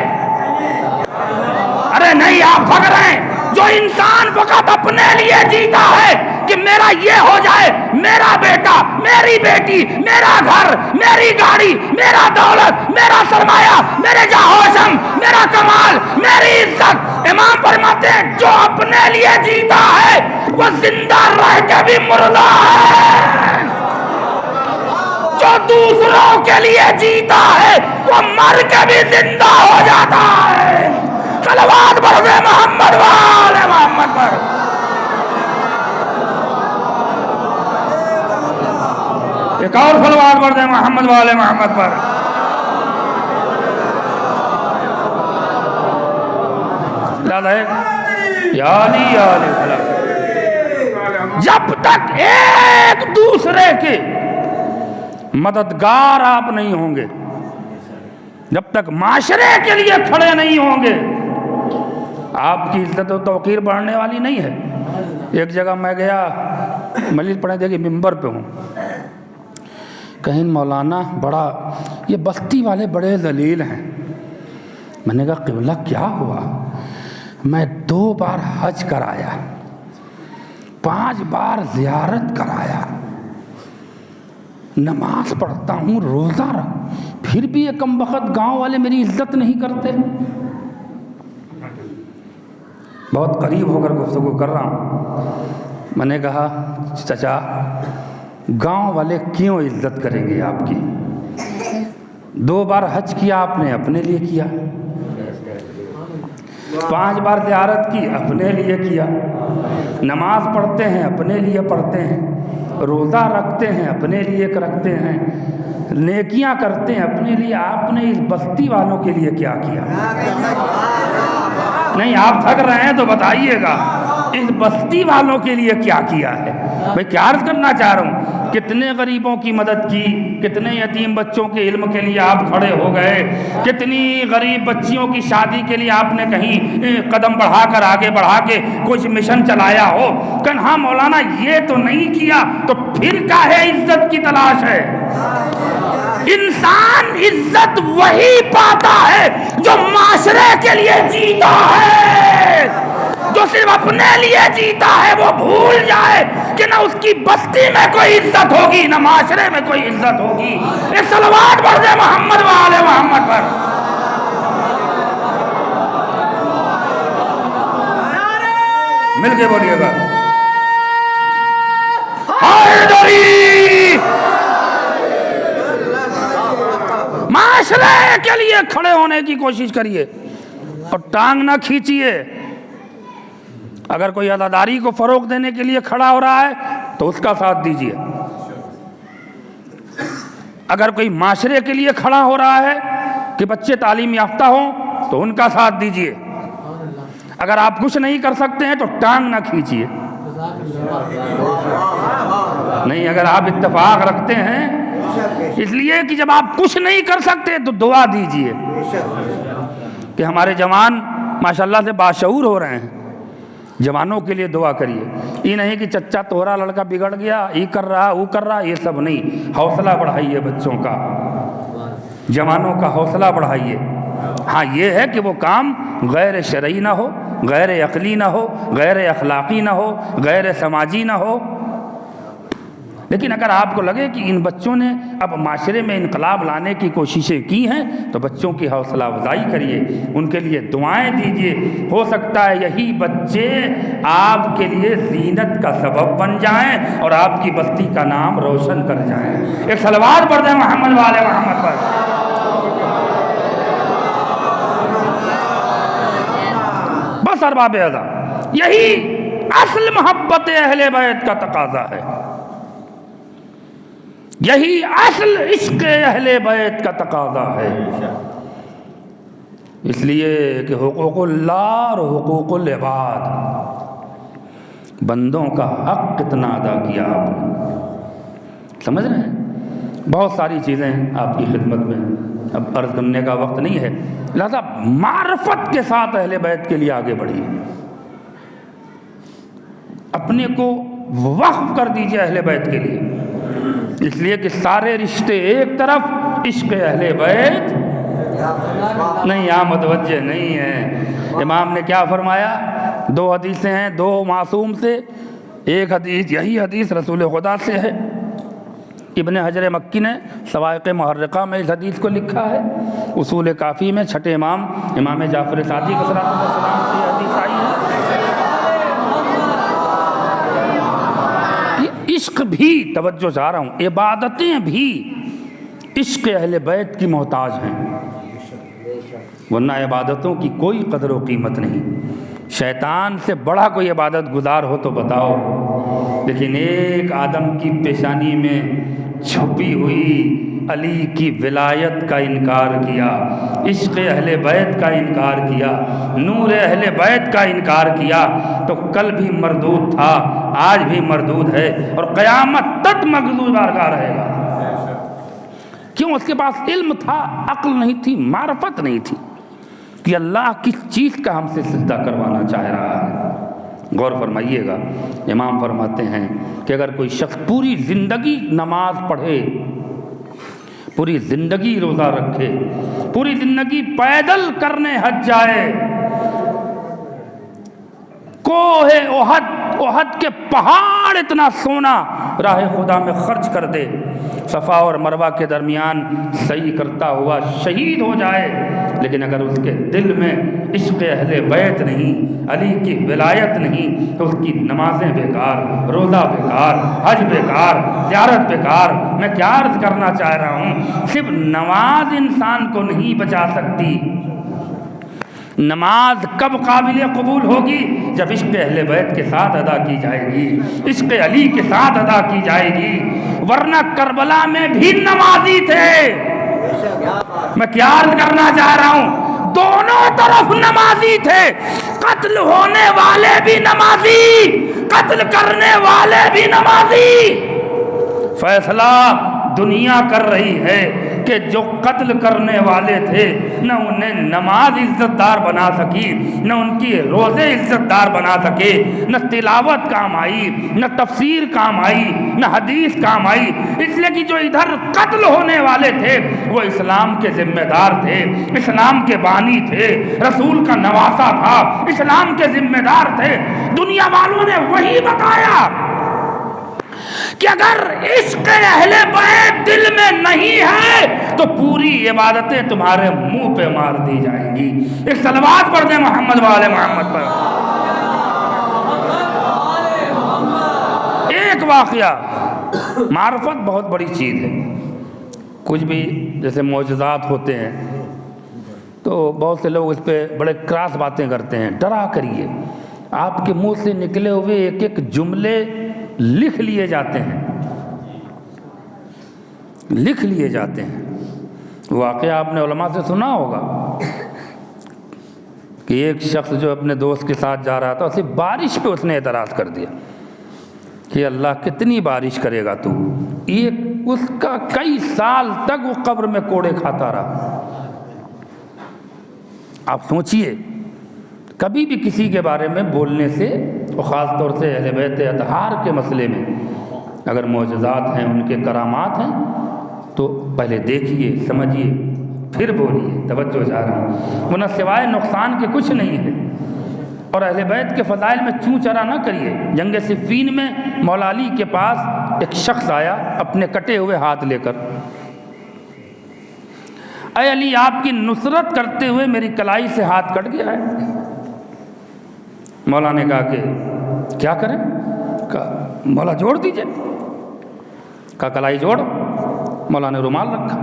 ارے نہیں آپ بھگ رہے ہیں، جو انسان فقط اپنے لیے جیتا ہے کہ میرا یہ ہو جائے، میرا بیٹا، میری بیٹی، میرا گھر، میری گاڑی، میرا دولت، میرا سرمایہ، میرے جاہوشم، میرا کمال، میری عزت۔ امام فرماتے ہیں جو اپنے لیے جیتا ہے وہ زندہ رہ کے بھی مردہ ہے، جو دوسروں کے لیے جیتا ہے وہ مر کے بھی زندہ ہو جاتا ہے۔ صلوات پڑھ دے محمد والے محمد پر۔ ایک اور صلوات پڑھ دے محمد والے محمد پر۔ یا علی یا علی۔ جب تک ایک دوسرے کے مددگار آپ نہیں ہوں گے، جب تک معاشرے کے لیے کھڑے نہیں ہوں گے، آپ کی عزت و توقیر بڑھنے والی نہیں ہے۔ ایک جگہ میں گیا، مجلس پڑھنے جگہ ممبر پہ ہوں، کہیں مولانا بڑا یہ بستی والے بڑے ذلیل ہیں۔ میں نے کہا قبلہ کیا ہوا؟ میں 2 بار حج کرایا، 5 بار زیارت کرایا، نماز پڑھتا ہوں، روزہ رکھ، پھر بھی یہ کم وقت گاؤں والے میری عزت نہیں کرتے۔ بہت قریب ہو کر گفتگو کر رہا ہوں۔ میں نے کہا چچا گاؤں والے کیوں عزت کریں گے آپ کی؟ 2 بار حج کیا آپ نے اپنے لیے کیا، 5 بار زیارت کی اپنے لیے کیا، نماز پڑھتے ہیں اپنے لیے پڑھتے ہیں، روزہ رکھتے ہیں اپنے لیے رکھتے ہیں، نیکیاں کرتے ہیں اپنے لیے۔ آپ نے اس بستی والوں کے لیے کیا کیا؟ نہیں، آپ تھک رہے ہیں تو بتائیے گا، اس بستی والوں کے لیے کیا کیا ہے؟ میں کیا عرض کرنا چاہ رہا ہوں، کتنے غریبوں کی مدد کی، کتنے یتیم بچوں کے علم کے لیے آپ کھڑے ہو گئے، کتنی غریب بچیوں کی شادی کے لیے آپ نے کہیں قدم بڑھا کر آگے بڑھا کے کچھ مشن چلایا ہو۔ کہ ہاں مولانا یہ تو نہیں کیا تو پھر کاہے عزت کی تلاش ہے؟ انسان عزت وہی پاتا ہے جو معاشرے کے لیے جیتا ہے۔ جو صرف اپنے لیے جیتا ہے وہ بھول جائے کہ نہ اس کی بستی میں کوئی عزت ہوگی نہ معاشرے میں کوئی عزت ہوگی۔ ایک صلوات پڑھ دے محمد و آل محمد پر۔ مل کے بولیے گا حیدری۔ معاشرے کے لیے کھڑے ہونے کی کوشش کریے اور ٹانگ نہ کھینچیے۔ اگر کوئی عزاداری کو فروغ دینے کے لیے کھڑا ہو رہا ہے تو اس کا ساتھ دیجیے، اگر کوئی معاشرے کے لیے کھڑا ہو رہا ہے کہ بچے تعلیم یافتہ ہوں تو ان کا ساتھ دیجیے۔ اگر آپ کچھ نہیں کر سکتے ہیں تو ٹانگ نہ کھینچیے۔ نہیں، اگر آپ اتفاق رکھتے ہیں اس لیے کہ جب آپ کچھ نہیں کر سکتے تو دعا دیجیے کہ ہمارے جوان ماشاءاللہ سے باشعور ہو رہے ہیں، جوانوں کے لیے دعا کریے۔ یہ نہیں کہ چچا تورا لڑکا بگڑ گیا، یہ کر رہا وہ کر رہا، یہ سب نہیں۔ حوصلہ بڑھائیے بچوں کا، جوانوں کا حوصلہ بڑھائیے۔ ہاں یہ ہے کہ وہ کام غیر شرعی نہ ہو، غیر عقلی نہ ہو، غیر اخلاقی نہ ہو، غیر سماجی نہ ہو۔ لیکن اگر آپ کو لگے کہ ان بچوں نے اب معاشرے میں انقلاب لانے کی کوششیں کی ہیں تو بچوں کی حوصلہ افزائی کریے، ان کے لیے دعائیں دیجیے۔ ہو سکتا ہے یہی بچے آپ کے لیے زینت کا سبب بن جائیں اور آپ کی بستی کا نام روشن کر جائیں۔ ایک صلوات پڑھ دیں محمد والے محمد پر۔ بس ارباب اعظم، یہی اصل محبت اہل بیت کا تقاضا ہے، یہی اصل عشق اہل بیت کا تقاضا ہے۔ اس لیے کہ حقوق اللہ اور حقوق العباد، بندوں کا حق کتنا ادا کیا آپ نے، سمجھ رہے ہیں؟ بہت ساری چیزیں آپ کی خدمت میں اب عرض کرنے کا وقت نہیں ہے، لہذا معرفت کے ساتھ اہل بیت کے لیے آگے بڑھیے، اپنے کو وقف کر دیجیے اہل بیت کے لیے، اس لیے کہ سارے رشتے ایک طرف، عشق اہل بیت نہیں، یہاں متوجہ نہیں ہے۔ امام نے کیا فرمایا؟ 2 حدیثیں ہیں 2 معصوم سے، ایک حدیث یہی حدیث رسول خدا سے ہے۔ ابن حجر مکی نے صواعق محرقہ میں اس حدیث کو لکھا ہے، اصول کافی میں 6 امام جعفر صادق علیہ السلام سے یہ حدیث آئی ہے۔ عشق بھی، توجہ چاہ رہا ہوں، عبادتیں بھی عشق اہل بیت کی محتاج ہیں، ورنہ عبادتوں کی کوئی قدر و قیمت نہیں۔ شیطان سے بڑا کوئی عبادت گزار ہو تو بتاؤ، لیکن ایک آدم کی پیشانی میں چھپی ہوئی علی کی ولایت کا انکار کیا، عشق اہل بیت کا انکار کیا، نور اہل بیت کا انکار کیا، تو کل بھی مردود تھا، آج بھی مردود ہے، اور قیامت تک مغضوب بارگاہ رہے گا۔ کیوں؟ اس کے پاس علم تھا، عقل نہیں تھی، معرفت نہیں تھی کہ اللہ کس چیز کا ہم سے سجدہ کروانا چاہ رہا ہے۔ غور فرمائیے گا، امام فرماتے ہیں کہ اگر کوئی شخص پوری زندگی نماز پڑھے، پوری زندگی روزہ رکھے، پوری زندگی پیدل کرنے حج جائے، کوہ احد کے پہاڑ اتنا سونا راہ خدا میں خرچ کر دے، صفا اور مروہ کے درمیان سعی کرتا ہوا شہید ہو جائے، لیکن اگر اس کے دل میں عشق اہل بیت نہیں، علی کی ولایت نہیں، تو اس کی نمازیں بیکار، روزہ بیکار، حج بیکار، زیارت بیکار۔ میں کیا عرض کرنا چاہ رہا ہوں، صرف نماز انسان کو نہیں بچا سکتی۔ نماز کب قابل قبول ہوگی؟ جب عشق اہل بیت کے ساتھ ادا کی جائے گی، عشق علی کے ساتھ ادا کی جائے گی، ورنہ کربلا میں بھی نمازی تھے۔ میں کیا عرض کرنا چاہ رہا ہوں، دونوں طرف نمازی تھے، قتل ہونے والے بھی نمازی، قتل کرنے والے بھی نمازی۔ فیصلہ دنیا کر رہی ہے کہ جو قتل کرنے والے تھے نہ انہیں نماز عزت دار بنا سکی، نہ ان کی روزے عزت دار بنا سکے، نہ تلاوت کام آئی، نہ تفسیر کام آئی، نہ حدیث کام آئی، اس لیے کہ جو ادھر قتل ہونے والے تھے وہ اسلام کے ذمہ دار تھے، اسلام کے بانی تھے، رسول کا نواسہ تھا، اسلام کے ذمہ دار تھے۔ دنیا والوں نے وہی بتایا کہ اگر عشق اہل بیت دل میں نہیں ہے تو پوری عبادتیں تمہارے منہ پہ مار دی جائیں گی۔ ایک صلوات پڑھ دیں محمد والے محمد پر۔ ایک واقعہ، معرفت بہت بڑی چیز ہے۔ کچھ بھی جیسے معجزات ہوتے ہیں تو بہت سے لوگ اس پہ بڑے کراس باتیں کرتے ہیں، ڈرا کریے، آپ کے منہ سے نکلے ہوئے ایک ایک جملے لکھ لیے جاتے ہیں، لکھ لیے جاتے ہیں۔ واقعہ آپ نے علماء سے سنا ہوگا کہ ایک شخص جو اپنے دوست کے ساتھ جا رہا تھا، اسے بارش پہ اس نے اعتراض کر دیا کہ اللہ کتنی بارش کرے گا تو، اس کا کئی سال تک وہ قبر میں کوڑے کھاتا رہا۔ آپ سوچئے، کبھی بھی کسی کے بارے میں بولنے سے، اور خاص طور سے اہل بیت اطہار کے مسئلے میں اگر معجزات ہیں، ان کے کرامات ہیں، تو پہلے دیکھیے، سمجھیے، پھر بولیے۔ توجہ چاہ رہا ہوں، ورنہ سوائے نقصان کے کچھ نہیں ہے۔ اور اہل بیت کے فضائل میں چوں چرا نہ کریے۔ جنگ صفین میں مولا علی کے پاس ایک شخص آیا اپنے کٹے ہوئے ہاتھ لے کر، اے علی آپ کی نصرت کرتے ہوئے میری کلائی سے ہاتھ کٹ گیا ہے۔ مولا نے کہا کہ کیا کریں؟ کہا مولا جوڑ دیجئے۔ کہا کلائی جوڑ۔ مولا نے رومال رکھا،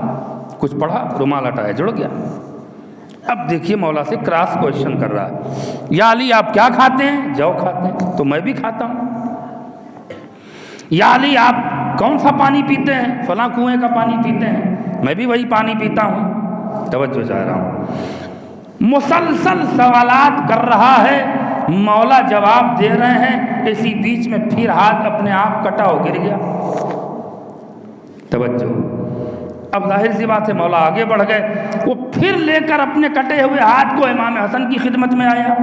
کچھ پڑھا، رومال ہٹایا، جڑ گیا۔ اب دیکھیے مولا سے کراس کوشچن کر رہا ہے، یا علی آپ کیا کھاتے ہیں؟ جو کھاتے ہیں تو میں بھی کھاتا ہوں۔ یا علی آپ کون سا پانی پیتے ہیں؟ فلاں کنویں کا پانی پیتے ہیں، میں بھی وہی پانی پیتا ہوں۔ توجہ چاہ رہا ہوں، مسلسل سوالات کر رہا ہے، مولا جواب دے رہے ہیں، اسی بیچ میں پھر ہاتھ اپنے آپ کٹا ہو گر گیا۔ توجہ، اب ظاہر سی بات ہے مولا آگے بڑھ گئے، وہ پھر لے کر اپنے کٹے ہوئے ہاتھ کو امام حسن کی خدمت میں آیا،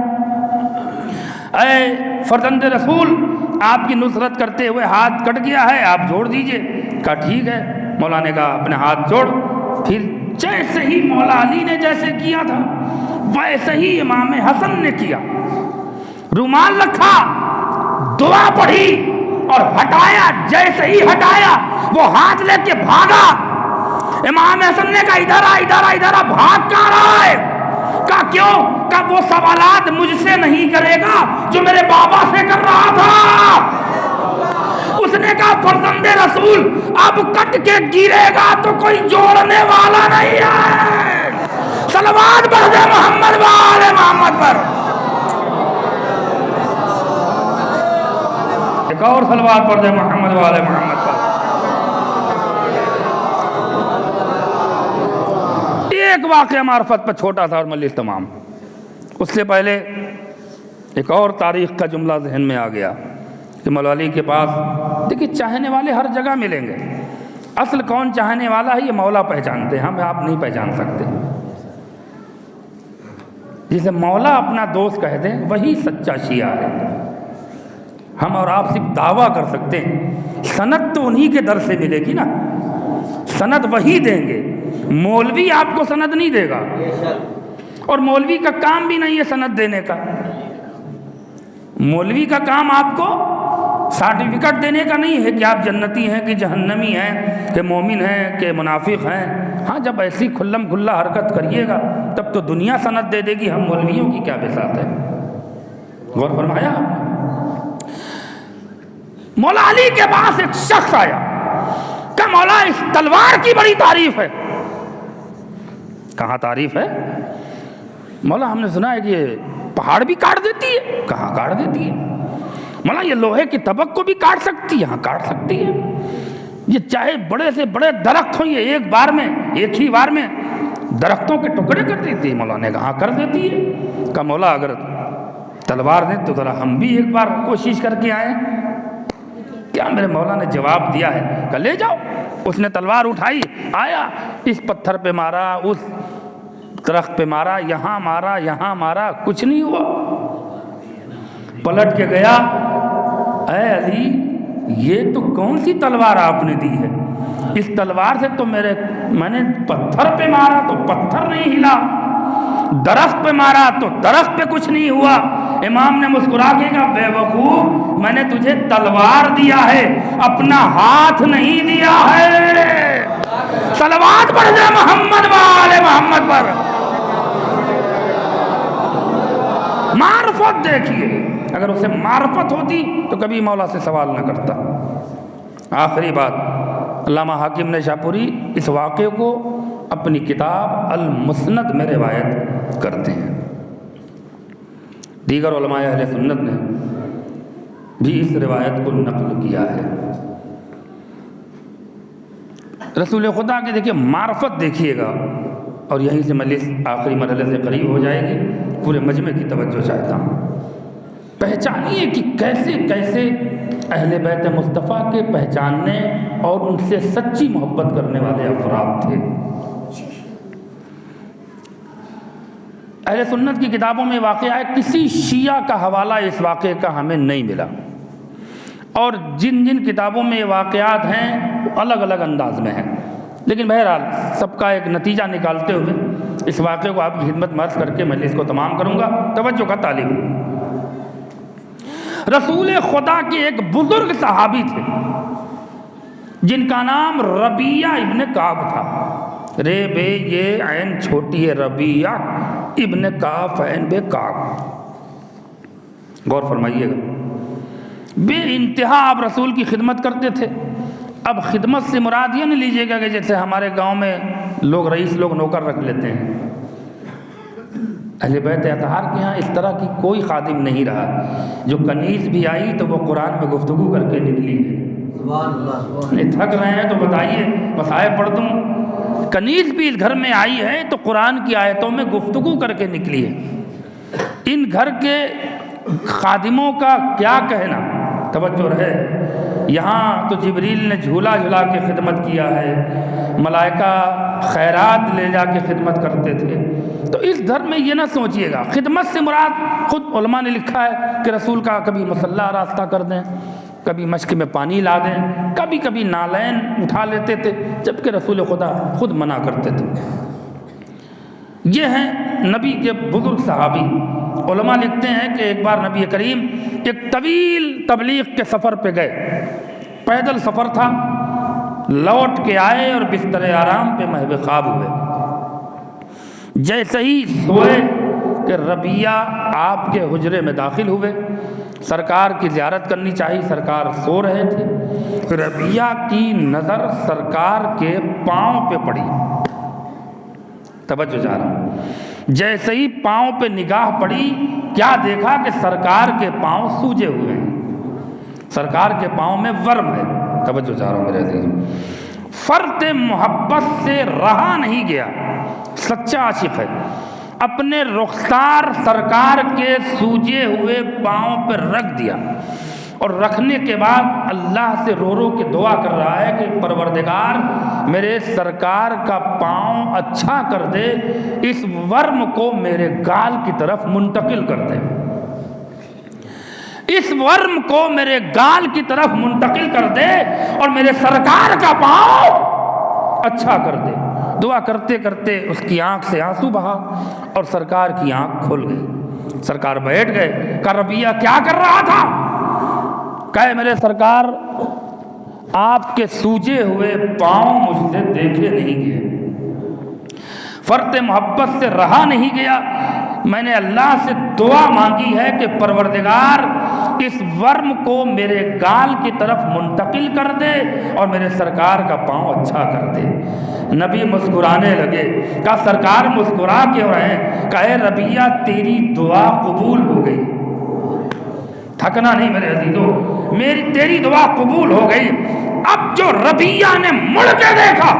اے فرزند رسول آپ کی نصرت کرتے ہوئے ہاتھ کٹ گیا ہے، آپ جوڑ دیجئے۔ کہا ٹھیک ہے۔ مولا نے کہا اپنے ہاتھ جوڑ۔ پھر جیسے ہی مولا علی نے جیسے کیا تھا ویسے ہی امام حسن نے کیا، رومال رکھا، دعا پڑھی اور ہٹایا، جیسے ہی ہٹایا وہ ہاتھ لے کے بھاگا۔ امام حسن نے کہا ادھر آ، ادھر آ، ادھر آ، بھاگ کہاں رہا ہے؟ کہا کیوں؟ کہا وہ سوالات مجھ سے نہیں کرے گا جو میرے بابا سے کر رہا تھا۔ اس نے کہا فرزند رسول اب کٹ کے گرے گا تو کوئی جوڑنے والا نہیں ہے۔ صلوات پڑھ دے محمد وآل محمد پر۔ ایک اور صلوات پڑھ دیں محمد والے محمد پر۔ ایک واقعہ معرفت پر چھوٹا تھا اور مجلس تمام۔ اس سے پہلے ایک اور تاریخ کا جملہ ذہن میں آ گیا کہ مولا علی کے پاس دیکھیے چاہنے والے ہر جگہ ملیں گے، اصل کون چاہنے والا ہے یہ مولا پہچانتے ہیں، ہم آپ نہیں پہچان سکتے۔ جسے مولا اپنا دوست کہہ دیں وہی سچا شیعہ ہے۔ ہم اور آپ صرف دعویٰ کر سکتے ہیں، سند تو انہی کے در سے ملے گی نا، سند وہی دیں گے، مولوی آپ کو سند نہیں دے گا، اور مولوی کا کام بھی نہیں ہے سند دینے کا۔ مولوی کا کام آپ کو سرٹیفکیٹ دینے کا نہیں ہے کہ آپ جنتی ہیں کہ جہنمی ہیں کہ مومن ہیں کہ منافق ہیں۔ ہاں جب ایسی کھلم کھلا حرکت کریے گا تب تو دنیا سند دے دے گی، ہم مولویوں کی کیا بساط ہے۔ غور فرمایا آپ نے؟ مولا علی کے پاس ایک شخص آیا کہ مولا اس تلوار کی بڑی تعریف ہے۔ کہاں تعریف ہے؟ مولا ہم نے سنا ہے کہ یہ پہاڑ بھی کاٹ دیتی ہے۔ کہاں کاٹ دیتی ہے؟ مولا یہ لوہے کی تبق کو بھی کاٹ سکتی ہے۔ یہاں کاٹ سکتی ہے۔ یہ چاہے بڑے سے بڑے درخت ہوں، یہ ایک ہی بار میں درختوں کے ٹکڑے کر دیتی ہے۔ مولا نے کہا کر دیتی ہے۔ کہا مولا اگر تلوار دیں تو ذرا ہم بھی ایک بار کوشش کر کے آئیں۔ کیا میرے مولا نے جواب دیا ہے کہ لے جاؤ۔ اس نے تلوار اٹھائی، آیا، اس پتھر پہ مارا، اس درخت پہ مارا، یہاں مارا، کچھ نہیں ہوا۔ پلٹ کے گیا، اے علی یہ تو کون سی تلوار آپ نے دی ہے؟ اس تلوار سے تو میں نے پتھر پہ مارا تو پتھر نہیں ہلا، درخت پہ مارا تو درخت پہ کچھ نہیں ہوا۔ امام نے مسکرا کے کہا بے وقوف، میں نے تجھے تلوار دیا ہے، اپنا ہاتھ نہیں دیا ہے۔ صلوات پڑھ دے محمد والے محمد پر۔ معرفت دیکھیے، اگر اسے معرفت ہوتی تو کبھی مولا سے سوال نہ کرتا۔ آخری بات، علامہ حاکم نے شاپوری اس واقعے کو اپنی کتاب المسند میں روایت کرتے ہیں۔ دیگر علماء اہل سنت نے بھی اس روایت کو نقل کیا ہے۔ رسول خدا کے دیکھیے معرفت دیکھیے گا، اور یہیں سے مجلس آخری مرحلے سے قریب ہو جائے گی۔ پورے مجمع کی توجہ چاہتا ہوں، پہچانیے کہ کیسے کیسے اہل بیت مصطفیٰ کے پہچاننے اور ان سے سچی محبت کرنے والے افراد تھے۔ اہل سنت کی کتابوں میں واقعہ ہے، کسی شیعہ کا حوالہ اس واقعے کا ہمیں نہیں ملا، اور جن جن کتابوں میں یہ واقعات ہیں وہ الگ الگ انداز میں ہیں، لیکن بہرحال سب کا ایک نتیجہ نکالتے ہوئے اس واقعے کو آپ کی خدمت میں عرض کر کے مجلس کو تمام کروں گا۔ توجہ کا طالب، رسول خدا کے ایک بزرگ صحابی تھے جن کا نام ربیعہ ابن کعب تھا۔ رے بے یہ عین چھوٹی ہے، ربیعہ ابن کعب عین بے کعب۔ غور فرمائیے گا، بے انتہا آپ رسول کی خدمت کرتے تھے۔ اب خدمت سے مراد یہ نہیں لیجئے گا کہ جیسے ہمارے گاؤں میں لوگ رئیس لوگ نوکر رکھ لیتے ہیں۔ اہل بیت اطہار کے ہاں اس طرح کی کوئی خادم نہیں رہا۔ جو کنیز بھی آئی تو وہ قرآن میں گفتگو کر کے نکلی ہے۔ تھک رہے ہیں تو بتائیے مسائل پڑھ دوں۔ کنیز بھی گھر میں آئی ہے تو قرآن کی آیتوں میں گفتگو کر کے نکلی ہے۔ ان گھر کے خادموں کا کیا کہنا، توجہ رہے۔ یہاں تو جبریل نے جھولا جھلا کے خدمت کیا ہے، ملائکہ خیرات لے جا کے خدمت کرتے تھے۔ تو اس گھر میں یہ نہ سوچئے گا، خدمت سے مراد خود علماء نے لکھا ہے کہ رسول کا کبھی مصلی راستہ کر دیں، کبھی مشک میں پانی لا دیں، کبھی کبھی نالین اٹھا لیتے تھے، جبکہ رسول خدا خود منع کرتے تھے۔ یہ ہیں نبی کے بزرگ صحابی۔ علماء لکھتے ہیں کہ ایک بار نبی کریم ایک طویل تبلیغ کے سفر پہ گئے، پیدل سفر تھا، لوٹ کے آئے اور بستر آرام پہ محو خواب ہوئے۔ جیسے ہی سوئے کہ ربیعہ آپ کے حجرے میں داخل ہوئے، سرکار کی زیارت کرنی چاہیے، سرکار سو رہے تھے۔ ربیعہ کی نظر سرکار کے پاؤں پہ پڑی، توجہ جا رہا ہوں۔ جیسے ہی پاؤں پہ نگاہ پڑی، کیا دیکھا کہ سرکار کے پاؤں سوجے ہوئے ہیں۔ سرکار کے پاؤں میں ورم ہے. توجہ چاہ رہا ہوں میرے عزیز. فرط محبت سے رہا نہیں گیا. سچا عاشق ہے. اپنے رخسار سرکار کے سوجے ہوئے پاؤں پر رکھ دیا اور رکھنے کے بعد اللہ سے رو رو کے دعا کر رہا ہے کہ پروردگار میرے سرکار کا پاؤں اچھا کر دے, اس ورم کو میرے گال کی طرف منتقل کر دے, اس ورم کو میرے گال کی طرف منتقل کر دے اور میرے سرکار کا پاؤں اچھا کر دے. دعا کرتے کرتے اس کی آنکھ سے آنسو بہا اور سرکار کی آنکھ کھل گئی. سرکار بیٹھ گئے. کہا ربیہ کیا کر رہا تھا؟ کہے میرے سرکار آپ کے سوجے ہوئے پاؤں مجھ سے دیکھے نہیں گئے, فرط محبت سے رہا نہیں گیا. میں نے اللہ سے دعا مانگی ہے کہ پروردگار اس ورم کو میرے گال کی طرف منتقل کر دے اور میرے سرکار کا پاؤں اچھا کر دے. نبی مسکرانے لگے. کہا سرکار مسکرا کیوں رہے ہیں؟ کہے ربیہ تیری دعا قبول ہو گئی. تھکنا نہیں میرے عزیزو, میری تیری دعا قبول ہو گئی. اب جو ربیہ نے مڑ کے دیکھا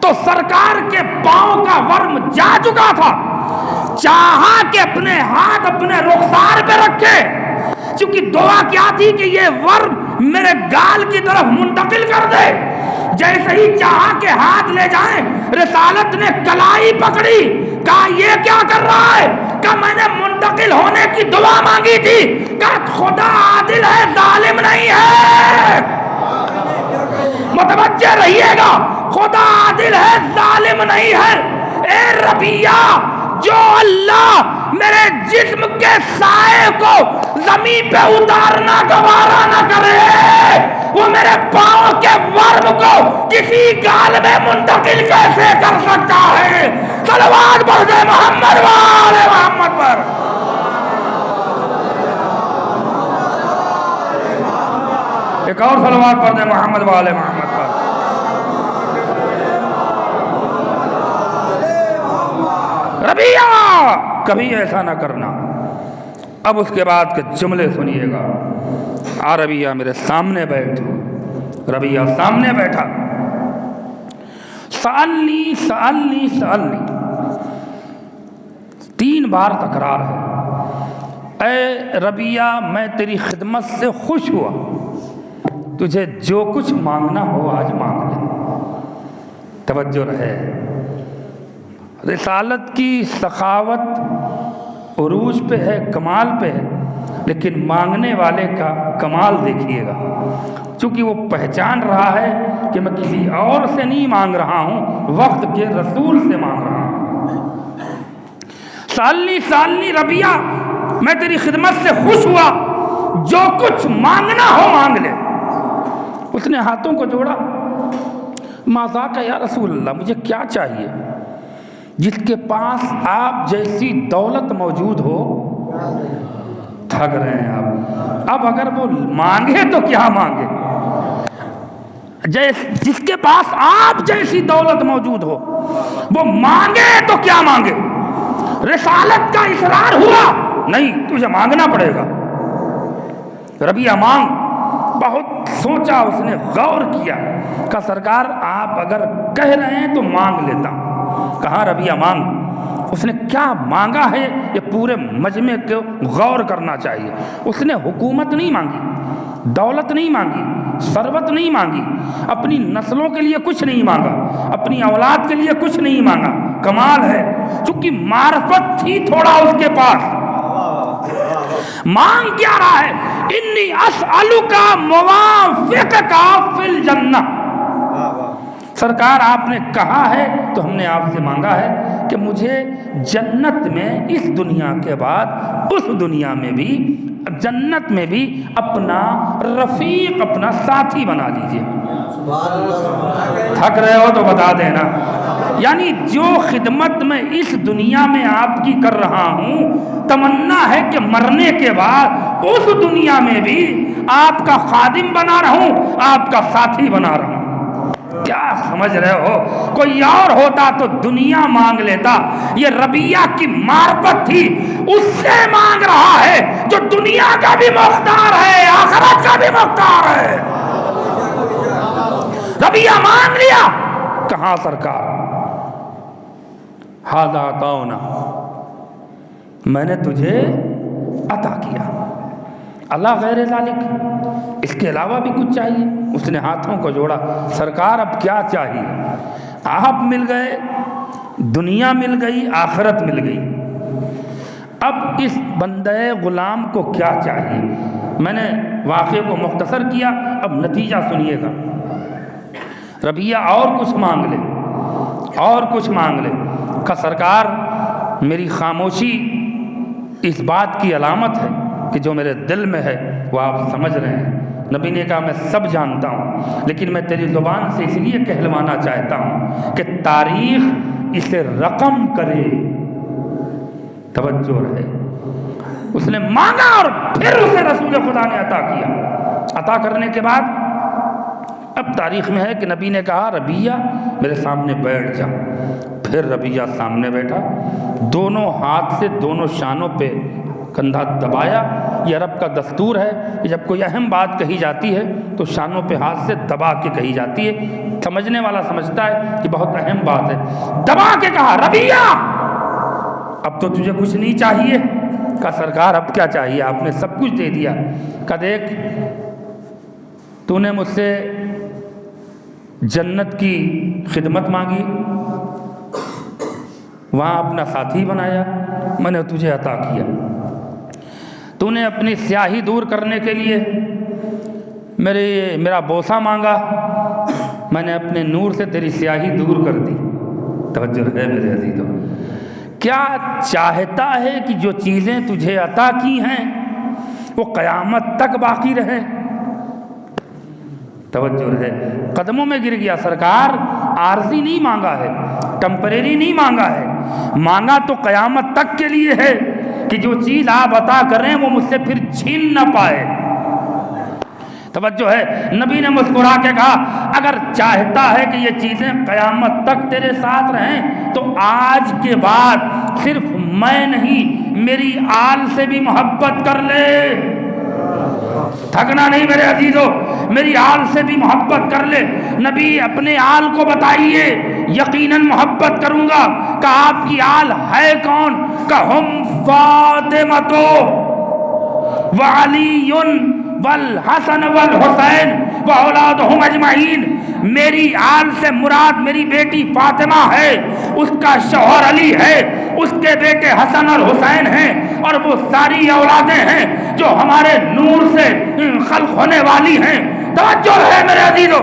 تو سرکار کے پاؤں کا ورم جا چکا تھا. چاہا کہ اپنے ہاتھ اپنے رخسار پہ رکھے, چونکہ دعا کیا تھی کہ یہ ورم میرے گال کی طرف منتقل کر دے. جیسے ہی چاہا کہ ہاتھ لے جائیں, رسالت نے کلائی پکڑی. کہا یہ کیا کر رہا ہے؟ کہا میں نے منتقل ہونے کی دعا مانگی تھی. کہا خدا عادل ہے, ظالم نہیں ہے. متوجہ رہیے گا, خدا عادل ہے, ظالم نہیں ہے. اے ربیہ, جو اللہ میرے جسم کے سائے کو زمین پہ اتارنا گوارا نہ کرے, وہ میرے پاؤں کے ورم کو کسی گال میں منتقل کیسے کر سکتا ہے؟ صلوات پڑھ دے محمد والے محمد پر. ایک اور صلوات پڑھ دے محمد والے محمد پر. ربیہ کبھی ایسا نہ کرنا. اب اس کے بعد کے جملے سنیے گا. آ ربیہ میرے سامنے بیٹھ. ربیہ سامنے بیٹھا. سألنی سألنی سألنی 3 بار تکرار ہے. اے ربیہ میں تیری خدمت سے خوش ہوا, تجھے جو کچھ مانگنا ہو آج مانگ لے. توجہ رہے, رسالت کی سخاوت عروج پہ ہے, کمال پہ ہے, لیکن مانگنے والے کا کمال دیکھیے گا. چونکہ وہ پہچان رہا ہے کہ میں کسی اور سے نہیں مانگ رہا ہوں, وقت کے رسول سے مانگ رہا ہوں. سالنی سالنی ربیہ میں تیری خدمت سے خوش ہوا, جو کچھ مانگنا ہو مانگ لے. اس نے ہاتھوں کو جوڑا. ماذا کا یا رسول اللہ, مجھے کیا چاہیے؟ جس کے پاس آپ جیسی دولت موجود ہو. تھک رہے ہیں آپ. اب اگر وہ مانگے تو کیا مانگے؟ جس کے پاس آپ جیسی دولت موجود ہو وہ مانگے تو کیا مانگے؟ رسالت کا اصرار ہوا, نہیں تجھے مانگنا پڑے گا. ربیہ مانگ. بہت سوچا, اس نے غور کیا. کہا سرکار آپ اگر کہہ رہے ہیں تو مانگ لیتا ہوں. کہا ربیہ مانگ. اس نے کیا مانگا ہے یہ پورے مجمع کو غور کرنا چاہیے. اس نے حکومت نہیں مانگی, دولت نہیں مانگی, ثروت نہیں مانگی, اپنی نسلوں کے لیے کچھ نہیں مانگا, اپنی اولاد کے لیے کچھ نہیں مانگا. کمال ہے, چونکہ معرفت تھی تھوڑا اس کے پاس. مانگ کیا رہا ہے؟ انی اسألک موافقک فی الجنہ. سرکار آپ نے کہا ہے تو ہم نے آپ سے مانگا ہے کہ مجھے جنت میں اس دنیا کے بعد اس دنیا میں بھی, جنت میں بھی اپنا رفیق, اپنا ساتھی بنا لیجئے. تھک رہے ہو تو بتا دینا. یعنی جو خدمت میں اس دنیا میں آپ کی کر رہا ہوں, تمنا ہے کہ مرنے کے بعد اس دنیا میں بھی آپ کا خادم بنا رہوں, آپ کا ساتھی بنا رہوں. کیا سمجھ رہے ہو؟ کوئی اور ہوتا تو دنیا مانگ لیتا، یہ ربیہ کی معرفت تھی، اس سے مانگ رہا ہے جو دنیا کا بھی مختار ہے، آخرت کا بھی مختار ہے۔ ربیہ مانگ لیا، کہاں سرکار ھذا عطاؤنا، میں نے تجھے عطا کیا، اللہ غیر ذالک، اس کے علاوہ بھی کچھ چاہیے؟ اس نے ہاتھوں کو جوڑا، سرکار اب کیا چاہیے؟ آپ مل گئے، دنیا مل گئی، آخرت مل گئی، اب اس بندے غلام کو کیا چاہیے؟ میں نے واقعے کو مختصر کیا، اب نتیجہ سنیے گا۔ ربیہ اور کچھ مانگ لے، اور کچھ مانگ لے، کہ سرکار میری خاموشی اس بات کی علامت ہے کہ جو میرے دل میں ہے وہ آپ سمجھ رہے ہیں۔ نبی نے کہا میں سب جانتا ہوں، لیکن میں تیری زبان سے اس لیے کہلوانا چاہتا ہوں کہ تاریخ اسے رقم کرے۔ توجہ رہے، اس نے مانگا اور پھر اسے رسول خدا نے عطا کیا۔ عطا کرنے کے بعد اب تاریخ میں ہے کہ نبی نے کہا ربیہ میرے سامنے بیٹھ جا۔ پھر ربیہ سامنے بیٹھا، دونوں ہاتھ سے دونوں شانوں پہ کندھا دبایا۔ یہ عرب کا دستور ہے کہ جب کوئی اہم بات کہی جاتی ہے تو شانوں پہ ہاتھ سے دبا کے کہی جاتی ہے، سمجھنے والا سمجھتا ہے کہ بہت اہم بات ہے۔ دبا کے کہا ربیہ اب تو تجھے کچھ نہیں چاہیے؟ کہا سرکار اب کیا چاہیے؟ آپ نے سب کچھ دے دیا۔ کہا دیکھ، تو نے مجھ سے جنت کی خدمت مانگی، وہاں اپنا ساتھی بنایا، میں نے تجھے عطا کیا۔ تو نے اپنی سیاہی دور کرنے کے لیے میرا بوسہ مانگا، میں نے اپنے نور سے تیری سیاہی دور کر دی۔ توجہ ہے میرے عزیزو، کیا چاہتا ہے کہ جو چیزیں تجھے عطا کی ہیں وہ قیامت تک باقی رہے؟ توجہ رہے، قدموں میں گر گیا۔ سرکار عارضی نہیں مانگا ہے، ٹمپریری نہیں مانگا ہے، مانگا تو قیامت تک کے لیے ہے کہ جو چیز آپ عطا کریں وہ مجھ سے پھر چھین نہ پائے۔ توجہ ہے، نبی نے مسکرا کے کہا اگر چاہتا ہے کہ یہ چیزیں قیامت تک تیرے ساتھ رہیں تو آج کے بعد صرف میں نہیں میری آل سے بھی محبت کر لے۔ تھکنا نہیں میرے عزیزو، میری آل سے بھی محبت کر لے۔ نبی اپنے آل کو بتائیے، یقیناً محبت کروں گا۔ کہ آپ کی آل ہے کون؟ کہ ہم فاطمہ وعلی والحسن والحسین واولادہم اجمعین۔ میری آل سے مراد میری بیٹی فاطمہ ہے، اس کا شوہر علی ہے، اس کے بیٹے حسن اور حسین ہیں، اور وہ ساری اولادیں ہیں جو ہمارے نور سے خلق ہونے والی ہیں۔ توجہ ہے میرے عزیزو،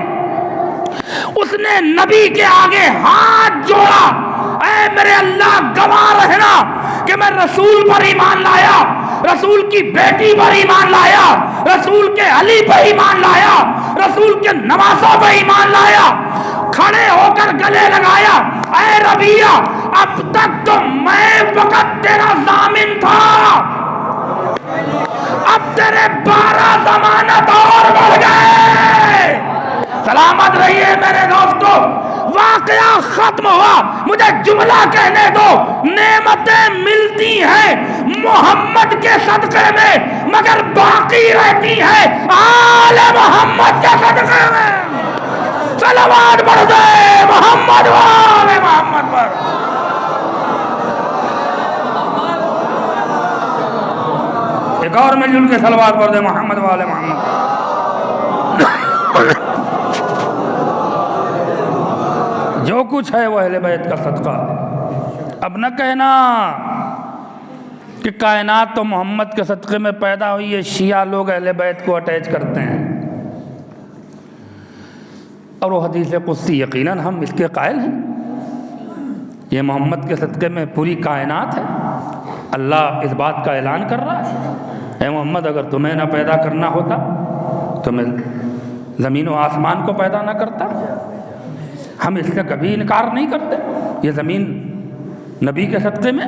اس نے نبی کے آگے ہاتھ جوڑا، اے میرے اللہ گواہ رہنا کہ میں رسول پر ایمان لایا، رسول کی بیٹی پر ایمان لایا، رسول کے علی پر ایمان لایا، رسول کے نواسوں پر ایمان لایا۔ کھڑے ہو کر گلے لگایا، اے ربیہ اب تک تو میں فقط تیرا ضامن تھا، اب تیرے 12 ضمانت اور بڑھ گئے۔ سلامت رہیے میرے دوستو، واقعہ ختم ہوا، مجھے جملہ کہنے دو۔ نعمتیں ملتی ہیں محمد کے صدقے میں مگر باقی رہتی ہیں آل محمد کے صدقے میں۔ صلوات پڑھ دے محمد و آل محمد پر۔ ایک اور مل جل کے صلوات پڑھ دے محمد و آل محمد۔ جو کچھ ہے وہ اہل بیت کا صدقہ ہے۔ اب نہ کہنا کہ کائنات تو محمد کے صدقے میں پیدا ہوئی ہے، شیعہ لوگ اہل بیت کو اٹیچ کرتے ہیں، اور وہ حدیث قدسی یقیناً ہم اس کے قائل ہیں۔ یہ محمد کے صدقے میں پوری کائنات ہے، اللہ اس بات کا اعلان کر رہا ہے، اے محمد اگر تمہیں نہ پیدا کرنا ہوتا تو میں زمین و آسمان کو پیدا نہ کرتا۔ ہم اس سے کبھی انکار نہیں کرتے، یہ زمین نبی کے صدقے میں،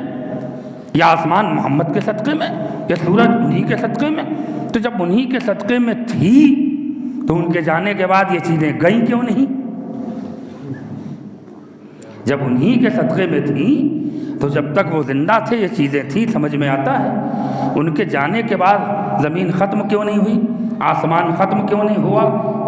یہ آسمان محمد کے صدقے میں، یہ سورج انہی کے صدقے میں۔ تو جب انہی کے صدقے میں تھی تو ان کے جانے کے بعد یہ چیزیں گئیں کیوں نہیں؟ جب انہی کے صدقے میں تھیں تو جب تک وہ زندہ تھے یہ چیزیں تھیں، سمجھ میں آتا ہے۔ ان کے جانے کے بعد زمین ختم کیوں نہیں ہوئی، آسمان ختم کیوں نہیں ہوا،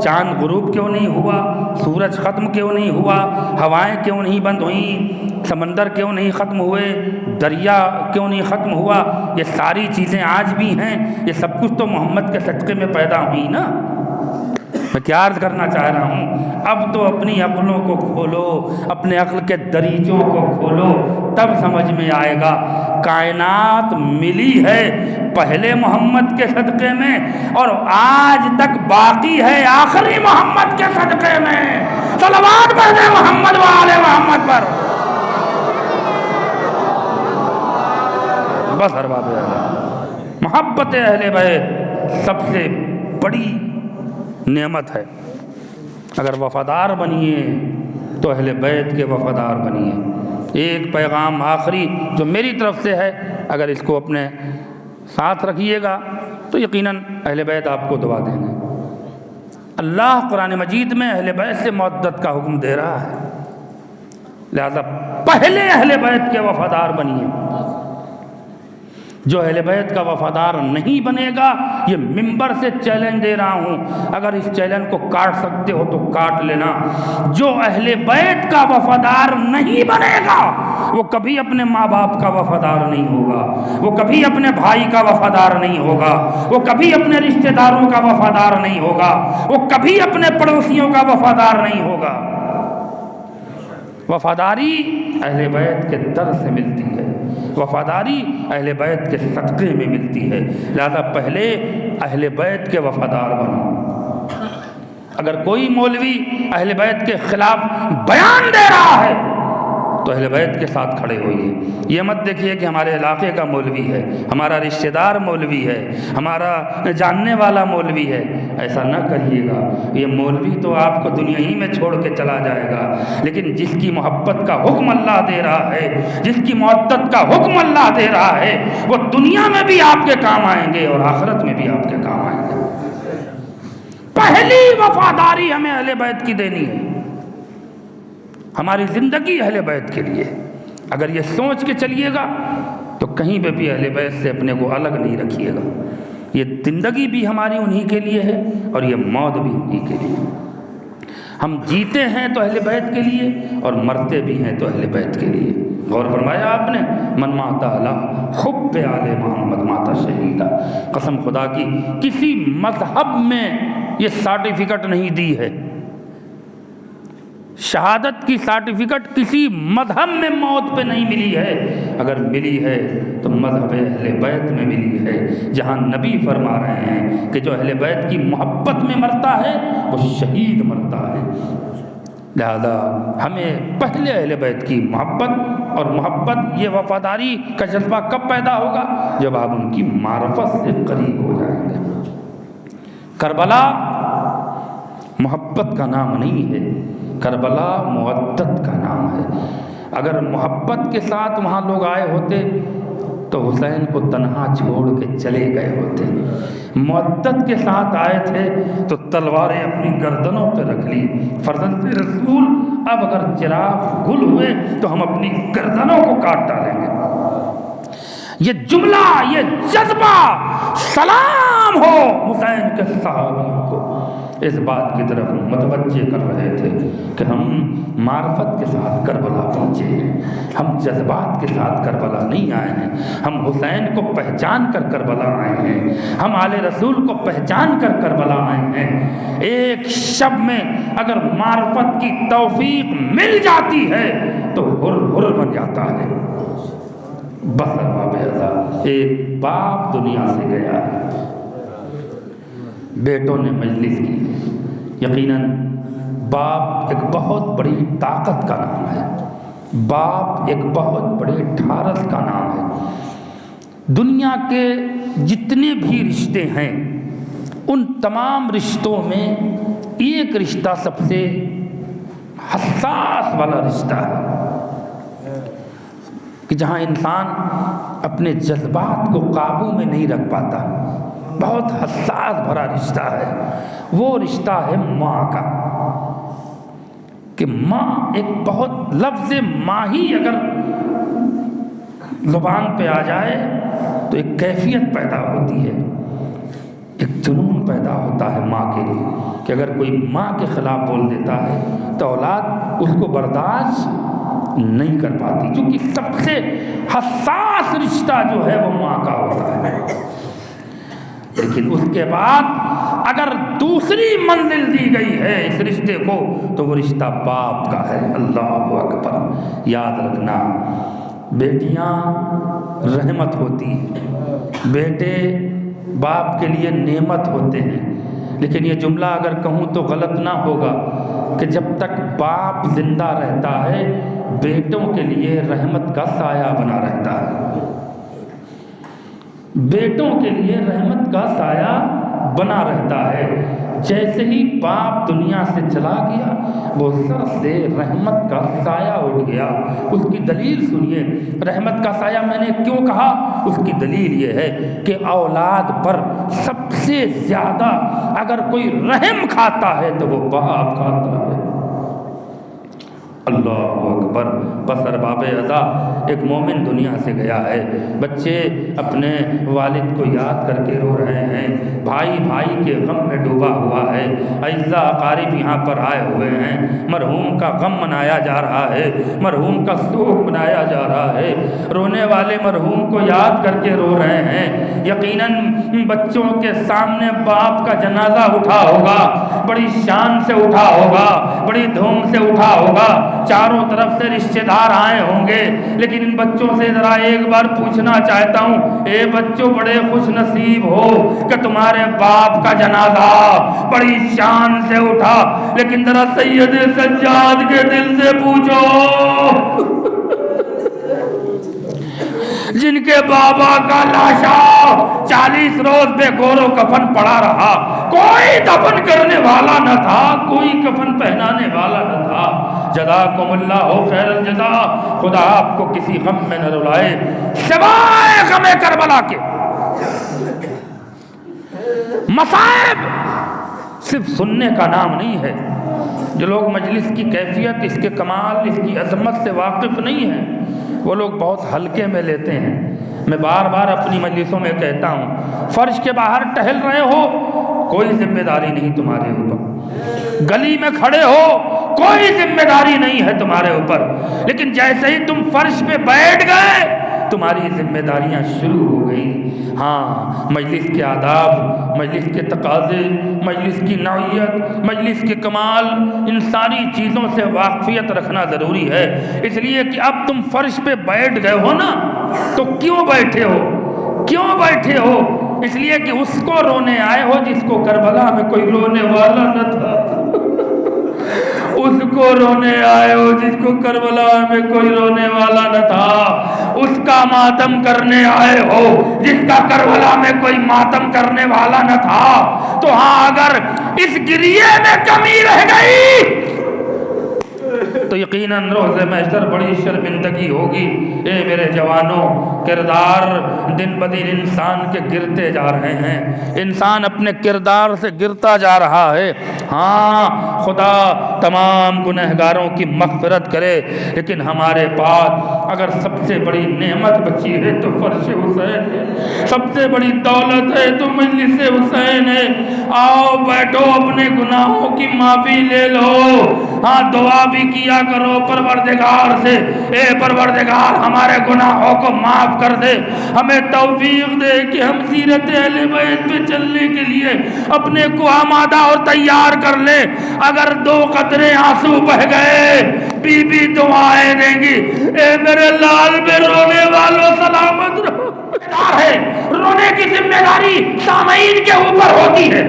چاند غروب کیوں نہیں ہوا، سورج ختم کیوں نہیں ہوا، ہوائیں کیوں نہیں بند ہوئیں، سمندر کیوں نہیں ختم ہوئے، دریا کیوں نہیں ختم ہوا، یہ ساری چیزیں آج بھی ہیں۔ یہ سب کچھ تو محمد کے صدقے میں پیدا ہوئی نا۔ میں کیا عرض کرنا چاہ رہا ہوں، اب تو اپنی عقلوں کو کھولو، اپنے عقل کے دریچوں کو کھولو، تب سمجھ میں آئے گا کائنات ملی ہے پہلے محمد کے صدقے میں اور آج تک باقی ہے آخری محمد کے صدقے میں۔ صلوات پڑھیں محمد و آل محمد پر۔ بس ارباب اعلی، محبت اہل بیت سب سے بڑی نعمت ہے۔ اگر وفادار بنیے تو اہل بیت کے وفادار بنیے۔ ایک پیغام آخری جو میری طرف سے ہے، اگر اس کو اپنے ساتھ رکھیے گا تو یقیناً اہل بیت آپ کو دعا دیں گے۔ اللہ قرآن مجید میں اہل بیت سے مودت کا حکم دے رہا ہے، لہذا پہلے اہل بیت کے وفادار بنیے۔ جو اہل بیت کا وفادار نہیں بنے گا، یہ منبر سے چیلنج دے رہا ہوں، اگر اس چیلنج کو کاٹ سکتے ہو تو کاٹ لینا۔ جو اہل بیت کا وفادار نہیں بنے گا وہ کبھی اپنے ماں باپ کا وفادار نہیں ہوگا، وہ کبھی اپنے بھائی کا وفادار نہیں ہوگا، وہ کبھی اپنے رشتہ داروں کا وفادار نہیں ہوگا، وہ کبھی اپنے پڑوسیوں کا وفادار نہیں ہوگا۔ وفاداری اہل بیت کے در سے ملتی ہے، وفاداری اہل بیت کے صدقے میں ملتی ہے، لہذا پہلے اہل بیت کے وفادار بنو۔ اگر کوئی مولوی اہل بیت کے خلاف بیان دے رہا ہے تو اہل بیت کے ساتھ کھڑے ہوئیے۔ یہ مت دیکھیے کہ ہمارے علاقے کا مولوی ہے، ہمارا رشتہ دار مولوی ہے، ہمارا جاننے والا مولوی ہے، ایسا نہ کریے گا۔ یہ مولوی تو آپ کو دنیا ہی میں چھوڑ کے چلا جائے گا، لیکن جس کی محبت کا حکم اللہ دے رہا ہے، جس کی مودت کا حکم اللہ دے رہا ہے، وہ دنیا میں بھی آپ کے کام آئیں گے اور آخرت میں بھی آپ کے کام آئیں گے۔ پہلی وفاداری ہمیں اہل بیت کی دینی ہے، ہماری زندگی اہل بیت کے لیے۔ اگر یہ سوچ کے چلیے گا تو کہیں پہ بھی اہل بیت سے اپنے کو الگ نہیں رکھیے گا۔ یہ زندگی بھی ہماری انہی کے لیے ہے اور یہ موت بھی انہی کے لیے۔ ہم جیتے ہیں تو اہل بیت کے لیے اور مرتے بھی ہیں تو اہل بیت کے لیے۔ غور فرمایا آپ نے، من مات علی حب آل محمد مات شہیدہ۔ قسم خدا کی کسی مذہب میں یہ سرٹیفکیٹ نہیں دی ہے، شہادت کی سرٹیفکیٹ کسی مذہب میں موت پہ نہیں ملی ہے، اگر ملی ہے تو مذہب اہل بیت میں ملی ہے، جہاں نبی فرما رہے ہیں کہ جو اہل بیت کی محبت میں مرتا ہے وہ شہید مرتا ہے۔ لہذا ہمیں پہلے اہل بیت کی محبت، اور محبت یہ وفاداری کا جذبہ کب پیدا ہوگا؟ جب آپ ان کی معرفت سے قریب ہو جائیں گے۔ کربلا محبت کا نام نہیں ہے، کربلا مودت کا نام ہے۔ اگر محبت کے ساتھ وہاں لوگ آئے ہوتے تو حسین کو تنہا چھوڑ کے چلے گئے ہوتے، مودت کے ساتھ آئے تھے تو تلواریں اپنی گردنوں پہ رکھ لی۔ فرزند رسول اب اگر چراغ گل ہوئے تو ہم اپنی گردنوں کو کاٹ ڈالیں گے۔ یہ جملہ، یہ جذبہ سلام ہو حسین کے صحابیوں کو، اس بات کی طرف متوجہ کر رہے تھے کہ ہم معرفت کے ساتھ کربلا پہنچے ہیں، ہم جذبات کے ساتھ کربلا نہیں آئے ہیں، ہم حسین کو پہچان کر کربلا آئے ہیں، ہم آل رسول کو پہچان کر کربلا آئے ہیں۔ ایک شب میں اگر معرفت کی توفیق مل جاتی ہے تو ہر بن جاتا ہے۔ بس ارباب اعلی، ایک باپ دنیا سے گیا ہے، بیٹوں نے مجلس کی۔ یقیناً باپ ایک بہت بڑی طاقت کا نام ہے، باپ ایک بہت بڑے ڈھارس کا نام ہے۔ دنیا کے جتنے بھی رشتے ہیں ان تمام رشتوں میں ایک رشتہ سب سے حساس والا رشتہ ہے کہ جہاں انسان اپنے جذبات کو قابو میں نہیں رکھ پاتا، بہت حساس بھرا رشتہ ہے، وہ رشتہ ہے ماں کا۔ کہ ماں ایک بہت لفظ ماں ہی اگر زبان پہ آ جائے تو ایک کیفیت پیدا ہوتی ہے، ایک جنون پیدا ہوتا ہے ماں کے لیے، کہ اگر کوئی ماں کے خلاف بول دیتا ہے تو اولاد اس کو برداشت نہیں کر پاتی، کیونکہ سب سے حساس رشتہ جو ہے وہ ماں کا ہوتا ہے۔ لیکن اس کے بعد اگر دوسری منزل دی گئی ہے اس رشتے کو تو وہ رشتہ باپ کا ہے۔ اللہ اکبر! یاد رکھنا، بیٹیاں رحمت ہوتی ہیں، بیٹے باپ کے لیے نعمت ہوتے ہیں، لیکن یہ جملہ اگر کہوں تو غلط نہ ہوگا کہ جب تک باپ زندہ رہتا ہے بیٹوں کے لیے رحمت کا سایہ بنا رہتا ہے، بیٹوں کے لیے رحمت کا سایہ بنا رہتا ہے۔ جیسے ہی باپ دنیا سے چلا گیا وہ سر سے رحمت کا سایہ اٹھ گیا۔ اس کی دلیل سنیے، رحمت کا سایہ میں نے کیوں کہا؟ اس کی دلیل یہ ہے کہ اولاد پر سب سے زیادہ اگر کوئی رحم کھاتا ہے تو وہ باپ کھاتا ہے۔ اللہ اکبر! بس ارباب اعضا، ایک مومن دنیا سے گیا ہے، بچے اپنے والد کو یاد کر کے رو رہے ہیں، بھائی بھائی کے غم میں ڈوبا ہوا ہے، اعزاء اقارب یہاں پر آئے ہوئے ہیں، مرحوم کا غم منایا جا رہا ہے، مرحوم کا سوگ منایا جا رہا ہے، رونے والے مرحوم کو یاد کر کے رو رہے ہیں۔ یقیناً بچوں کے سامنے باپ کا جنازہ اٹھا ہوگا، بڑی شان سے اٹھا ہوگا، بڑی دھوم سے اٹھا ہوگا، چاروں طرف سے رشتہ دار آئے ہوں گے، لیکن ان بچوں سے ذرا ایک بار پوچھنا چاہتا ہوں، اے بچوں بڑے خوش نصیب ہو کہ تمہارے باپ کا جنازہ بڑی شان سے اٹھا، لیکن ذرا سید سجاد کے دل سے پوچھو جن کے بابا کا لاشا 40 روز بے گور و کفن پڑا رہا، کوئی دفن کرنے والا نہ تھا، کوئی کفن پہنانے والا نہ تھا۔ جزاکم اللہ خیر الجزا، خدا آپ کو کسی غم میں نہ رلائے سوائے غم کربلا کے۔ مصائب صرف سننے کا نام نہیں ہے۔ جو لوگ مجلس کی کیفیت، اس کے کمال، اس کی عظمت سے واقف نہیں ہیں وہ لوگ بہت ہلکے میں لیتے ہیں۔ میں بار بار اپنی مجلسوں میں کہتا ہوں، فرش کے باہر ٹہل رہے ہو کوئی ذمہ داری نہیں تمہارے اوپر، گلی میں کھڑے ہو کوئی ذمہ داری نہیں ہے تمہارے اوپر، لیکن جیسے ہی تم فرش پہ بیٹھ گئے تمہاری ذمہ داریاں شروع ہو گئی۔ ہاں، مجلس کے آداب، مجلس کے تقاضے، مجلس کی نوعیت، مجلس کے کمال، ان ساری چیزوں سے واقفیت رکھنا ضروری ہے۔ اس لیے کہ اب تم فرش پہ بیٹھ گئے ہو نا، تو کیوں بیٹھے ہو؟ کیوں بیٹھے ہو؟ اس لیے کہ اس کو رونے آئے ہو جس کو کربلا میں کوئی رونے والا نہ تھا، اس کو رونے آئے ہو جس کو کربلا میں کوئی رونے والا نہ تھا، اس کا ماتم کرنے آئے ہو جس کا کربلا میں کوئی ماتم کرنے والا نہ تھا۔ تو ہاں، اگر اس گریے میں کمی رہ گئی تو یقیناً روز محشر بڑی شرمندگی ہوگی۔ اے میرے جوانوں، کردار دن بدن انسان کے گرتے جا رہے ہیں، انسان اپنے کردار سے گرتا جا رہا ہے۔ ہاں، خدا تمام گنہگاروں کی مغفرت کرے، لیکن ہمارے پاس اگر سب سے بڑی نعمت بچی ہے تو فرش حسین ہے، سب سے بڑی دولت ہے تو مجلس حسین ہے۔ آؤ بیٹھو، اپنے گناہوں کی معافی لے لو۔ ہاں، دعا بھی کیا کرو پروردگار سے، اے پروردگار ہمارے گناہوں کو معاف کر دے، ہمیں توفیق دے کہ ہم سیرت اہل بیت پہ چلنے کے لیے اپنے کو آمادہ اور تیار کر لیں۔ اگر 2 قطرے آنسو بہ گئے بی بی دعائیں دیں گی، اے میرے لال بے رونے والوں سلامت رہو۔ ہے رونے کی ذمہ داری سامعین کے اوپر ہوتی ہے۔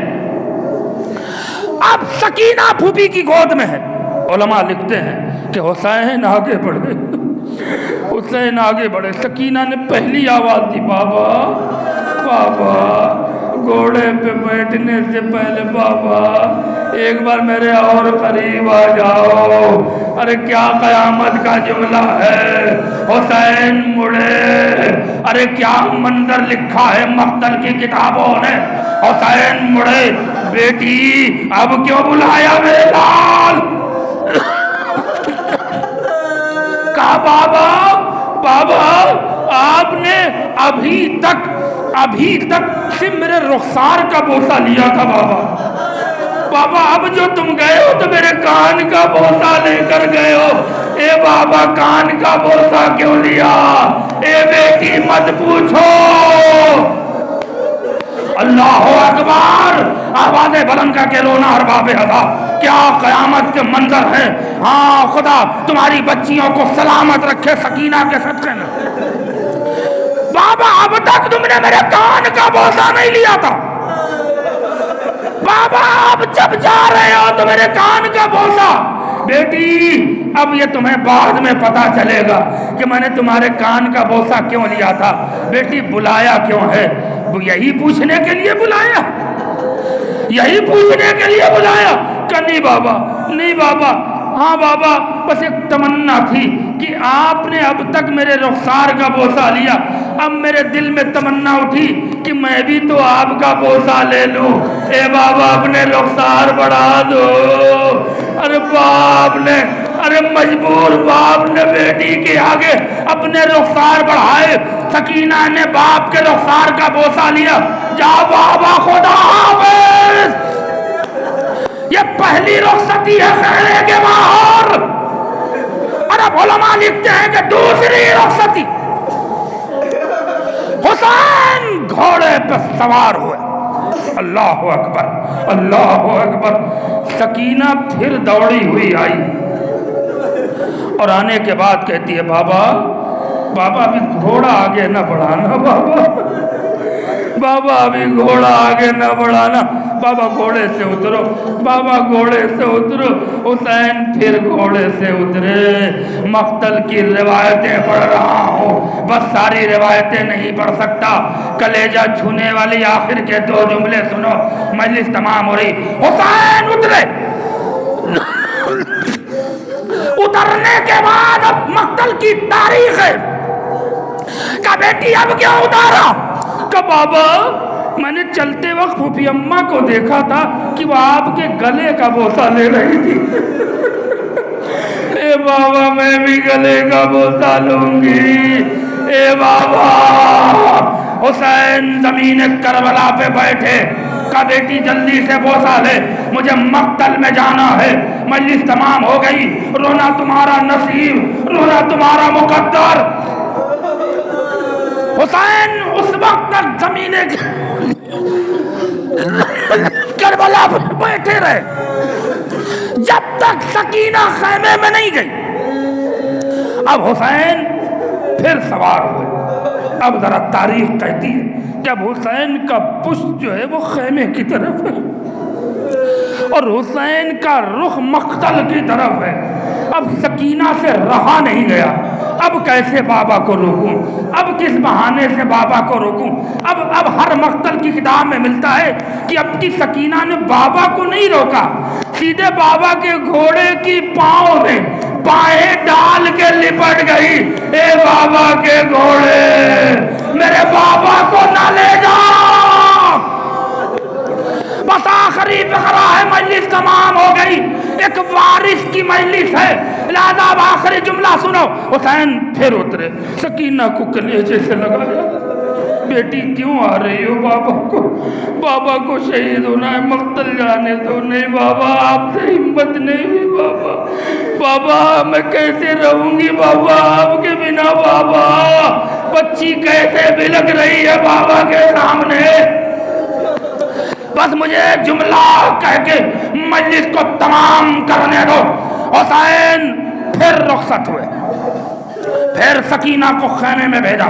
اب سکینہ پھوپھی کی گود میں ہے، علماء لکھتے ہیں کہ حسین آگے بڑھے، حسین آگے بڑھے، سکینہ نے پہلی آواز دی، بابا بابا، گھوڑے پہ بیٹھنے سے پہلے بابا ایک بار میرے اور قریب آ جاؤ۔ ارے کیا قیامت کا جملہ ہے، حسین مڑے، ارے کیا منظر لکھا ہے مقتل کی کتابوں نے۔ حسین مڑے، بیٹی اب کیوں بلایا میرے لال؟ بابا بابا آپ نے ابھی تک صرف میرے رخسار کا بوسہ لیا تھا بابا اب جو تم گئے ہو تو میرے کان کا بوسہ لے کر گئے ہو. اے بابا کان کا بوسہ کیوں لیا؟ اے بیٹی مت پوچھو. اللہ اکبر. آوازیں بلند کر کے رونا ارباب ادا. کیا قیامت کے منظر ہیں. ہاں خدا تمہاری بچیوں کو سلامت رکھے سکینہ کے صدقے میں. بابا اب تک تم نے میرے کان کا بوسہ نہیں لیا تھا. بابا اب جب جا رہے ہو تو میرے کان کا بوسہ. بیٹی اب یہ تمہیں بعد میں پتا چلے گا کہ میں نے تمہارے کان کا بوسہ کیوں لیا تھا. بیٹی بلایا کیوں ہے؟ یہی پوچھنے کے لیے بلایا. یہی پوچھنے کے لیے بلایا کہ نہیں بابا ہاں بابا بس ایک تمنا تھی کہ آپ نے اب تک میرے رخسار کا بوسہ لیا. اب میرے دل میں تمنا اٹھی کہ میں بھی تو آپ کا بوسہ لے لوں. اے بابا اپنے رخسار بڑھا دو. ارے مجبور باپ نے بیٹی کے آگے اپنے رخسار بڑھائے. سکینہ نے باپ کے رخسار کا بوسہ لیا. جا بابا خدا حافظ. یہ پہلی رخصتی ہے خیمے کے باہر. عرب علماء لکھتے ہیں کہ دوسری رخصتی حسین گھوڑے پہ سوار ہوئے. اللہ اکبر اللہ اکبر. سکینہ پھر دوڑی ہوئی آئی اور آنے کے بعد کہتی ہے بابا ابھی گھوڑا آگے نہ بڑھانا. بابا ابھی گھوڑا آگے نہ بڑھانا. بابا گھوڑے سے اترو. بابا گھوڑے سے اترو. حسین پھر گھوڑے سے اترے. مقتل کی روایتیں پڑھ رہا ہوں, بس ساری روایتیں نہیں پڑھ سکتا. کلیجہ چھونے والی آخر کے 2 جملے سنو. مجلس تمام ہو رہی. حسین اترے. اترنے کے بعد اب مقتل کی تاریخ ہے. کہا بیٹی اب کیا اتارا؟ کہ بابا میں نے چلتے وقت پھوپھی اماں کو دیکھا تھا کہ وہ آپ کے گلے کا بوسہ لے رہی تھی. اے بابا میں بھی گلے کا بوسہ لوں گی. اے بابا. حسین زمین کربلا پہ بیٹھے. کہا بیٹی جلدی سے بوسہ لے, مجھے مقتل میں جانا ہے. مجلس تمام ہو گئی. رونا تمہارا نصیب, رونا تمہارا مقدر. حسین اس وقت تک زمین کربلا پر بیٹھے رہے جب تک سکینہ خیمے میں نہیں گئی. اب حسین پھر سوار ہوئے. اب ذرا تاریخ کہتی ہے کہ اب حسین کا پشت جو ہے وہ خیمے کی طرف ہے اور حسین کا رخ مقتل کی طرف ہے. اب سکینہ سے رہا نہیں گیا. اب کیسے بابا کو روکوں؟ اب کس بہانے سے بابا کو روکوں؟ اب ہر مقتل کی کتاب میں ملتا ہے کہ اب کی سکینہ نے بابا کو نہیں روکا, سیدھے بابا کے گھوڑے کی پاؤں میں پائیں ڈال کے لپٹ گئی. اے بابا کے گھوڑے میرے بابا کو نہ لے جا. بس آخری فقرہ ہے, مجلس تمام ہو گئی. ایک وارث کی مجلس ہے, لہذا آخری جملہ سنو. حسین پھر اترے. سکینہ کو کلیجے سے لگایا. بیٹی کیوں آ رہی ہو؟ بابا کو شہید ہونا ہے, مقتل جانے دو. نہیں بابا آپ سے ہمت نہیں ہوئی. بابا میں کیسے رہوں گی بابا آپ کے بنا؟ بابا بچی کیسے بلک رہی ہے بابا کے سامنے. بس مجھے جملہ کہہ کے مجلس کو تمام کرنے دو. حسین پھر رخصت ہوئے, پھر سکینہ کو خیمے میں بھیجا.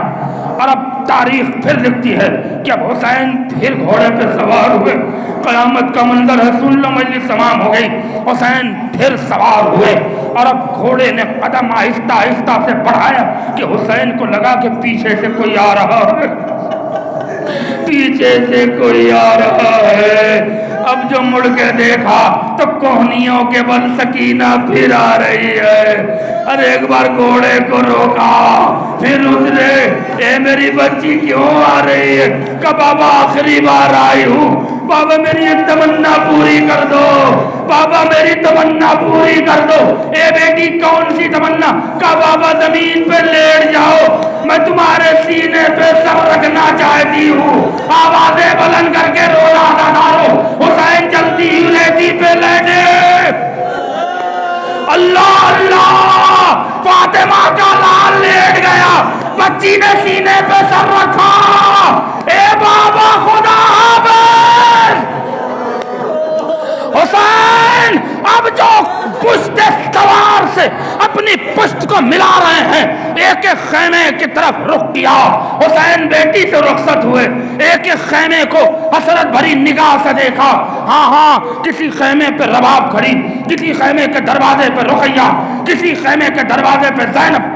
اور اب تاریخ پھر لکھتی ہے کہ اب حسین پھر گھوڑے پہ سوار ہوئے. قیامت کا منظر ہے, سن لو. مجلس تمام ہو گئی. حسین پھر سوار ہوئے اور اب گھوڑے نے قدم آہستہ آہستہ سے بڑھایا کہ حسین کو لگا کہ پیچھے سے کوئی آ رہا ہے, پیچھے سے کوئی آ رہا ہے. اب جو مڑ کے دیکھا تو کوہنیوں کے بل سکینہ پھر آ رہی ہے. ارے ایک بار گھوڑے کو روکا, پھر اترے. اے میری بچی کیوں آ رہی ہے؟ کہ بابا آخری بار آئی ہوں, بابا میری ایک تمنا پوری کر دو, بابا میری تمنا پوری کر دو. اے بیٹی کون سی سی تمنا کہ بابا زمین پہ لیٹ جاؤ، میں تمہارے سینے پہ سر رکھنا چاہتی ہوں۔ آوازیں بلند کر کے رو رہا تھا حسین جلدی ہی لیٹی پہ لیٹے۔ اللہ اللہ، فاطمہ کا لال لیٹ گیا، بچی نے سینے پہ سر رکھا، اے بابا خدا حافظ۔ حسین اب جو پشت سوار سے اپنی پشت کو ملا رہے ہیں، ایک ایک خیمے کی طرف رخ کیا۔ حسین بیٹی سے رخصت ہوئے، ایک ایک خیمے کو حسرت بھری نگاہ سے دیکھا۔ ہاں کسی خیمے پہ رباب کھڑی، کسی خیمے کے دروازے پہ رقیہ، کسی خیمے کے دروازے پہ زینب۔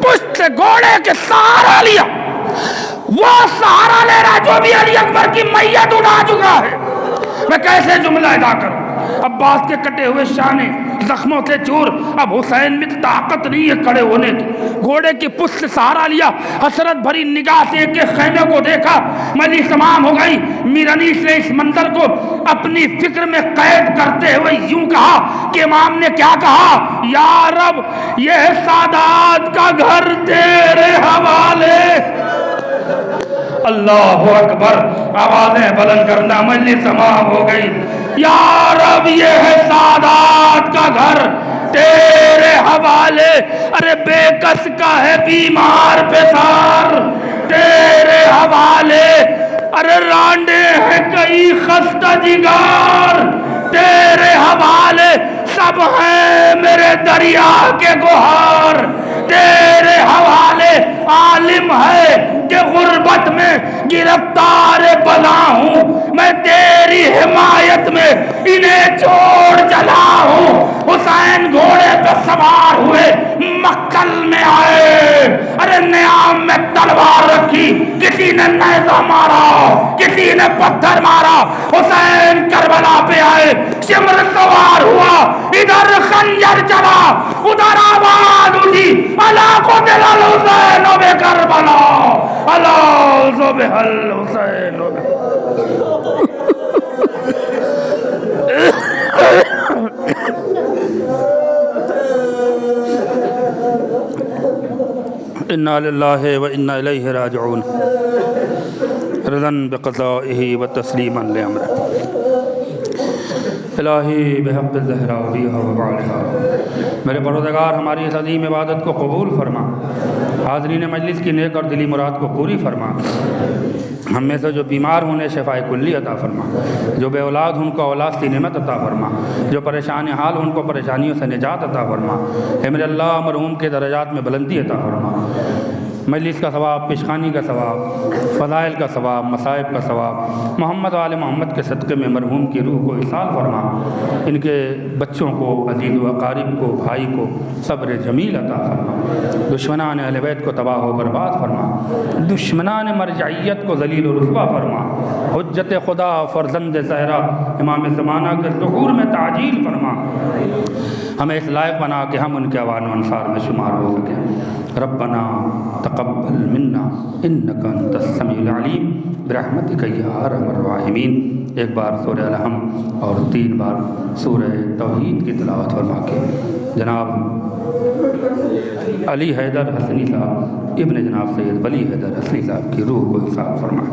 پشت سے گھوڑے کے سہارا لیا، وہ سہارا لے رہا جو بھی علی اکبر کی میت اٹھا چکا ہے۔ میں کیسے جملہ ادا کروں؟ عباس کے کٹے ہوئے شانے زخموں سے چور، اب حسین میں طاقت نہیں ہے کھڑے ہونے کی۔ گھوڑے کی پشت سے سہارا لیا، حسرت بھری نگاہ سے ایک خیمے کو دیکھا، مجلس تمام ہو گئی۔ میر انیس نے اس منظر کو اپنی فکر میں قید کرتے ہوئے یوں کہا کہ امام نے کیا کہا، یا رب یہ سادات کا گھر تیرے حوالے۔ اللہ اکبر، آوازیں بلند کرنا، مجلس تمام ہو گئی۔ یا رب یہ ہے سادات کا گھر تیرے حوالے، ارے بے کس کا ہے بیمار پہ سار تیرے حوالے، ارے رانڈے ہیں کئی خستہ جگار تیرے حوالے، سب ہیں میرے دریا کے گوہر تیرے حوالے۔ عالم ہے کہ غربت میں گرفتار بلا ہوں، میں تیری حمایت میں انہیں چھوڑ چلا ہوں۔ حسین گھوڑے پہ سوار ہوئے، مقتل میں آئے، ارے نیام میں تلوار رکھی، کسی نے نیزہ مارا، کسی نے پتھر مارا۔ حسین کربلا پہ آئے، شمر سوار ہوا، ادھر خنجر چلا، ادھر آواز اٹھی، الا قتل الحسین بکربلا، الا ذبح الحسین۔ انا للہ و انا الیہ راجعون، رضا بقضائہ و تسلیما لامرہ۔ الہی بحق الزہرا بیہا و بعلہا، میرے پروردگار ہماری اس عظیم عبادت کو قبول فرما، حاضرین مجلس کی نیک اور دلی مراد کو پوری فرما۔ ہم میں سے جو بیمار ہونے شفائے کلی عطا فرما، جو بے اولاد ان کو اولاد کی نعمت عطا فرما، جو پریشان حال ان کو پریشانیوں سے نجات عطا فرما۔ اے میرے اللہ مرحوم کے درجات میں بلندی عطا فرما، مجلس کا ثواب، پیشخانی کا ثواب، فضائل کا ثواب، مصائب کا ثواب، محمد و آل محمد کے صدقے میں مرحوم کی روح کو ایصال فرما، ان کے بچوں کو، عزیز و اقارب کو، بھائی کو صبر جمیل عطا فرما، دشمنان اہل بیت کو تباہ و برباد فرما، دشمنان مرجعیت کو ذلیل و رسوا فرما، حجت خدا فرزند زہرا امام زمانہ کے ظہور میں تعجیل فرما، ہمیں اس لائق بنا کہ ہم ان کے اوان و انصار میں شمار ہو سکیں۔ ربنا تقبل منا انک انت السمیع العلیم برحمتک یا ارحم الراحمین۔ ایک بار سورہ الحمد اور 3 بار سورہ توحید کی تلاوت فرما کے جناب علی حیدر حسنی صاحب ابن جناب سید ولی حیدر حسنی صاحب کی روح کو حساب فرما۔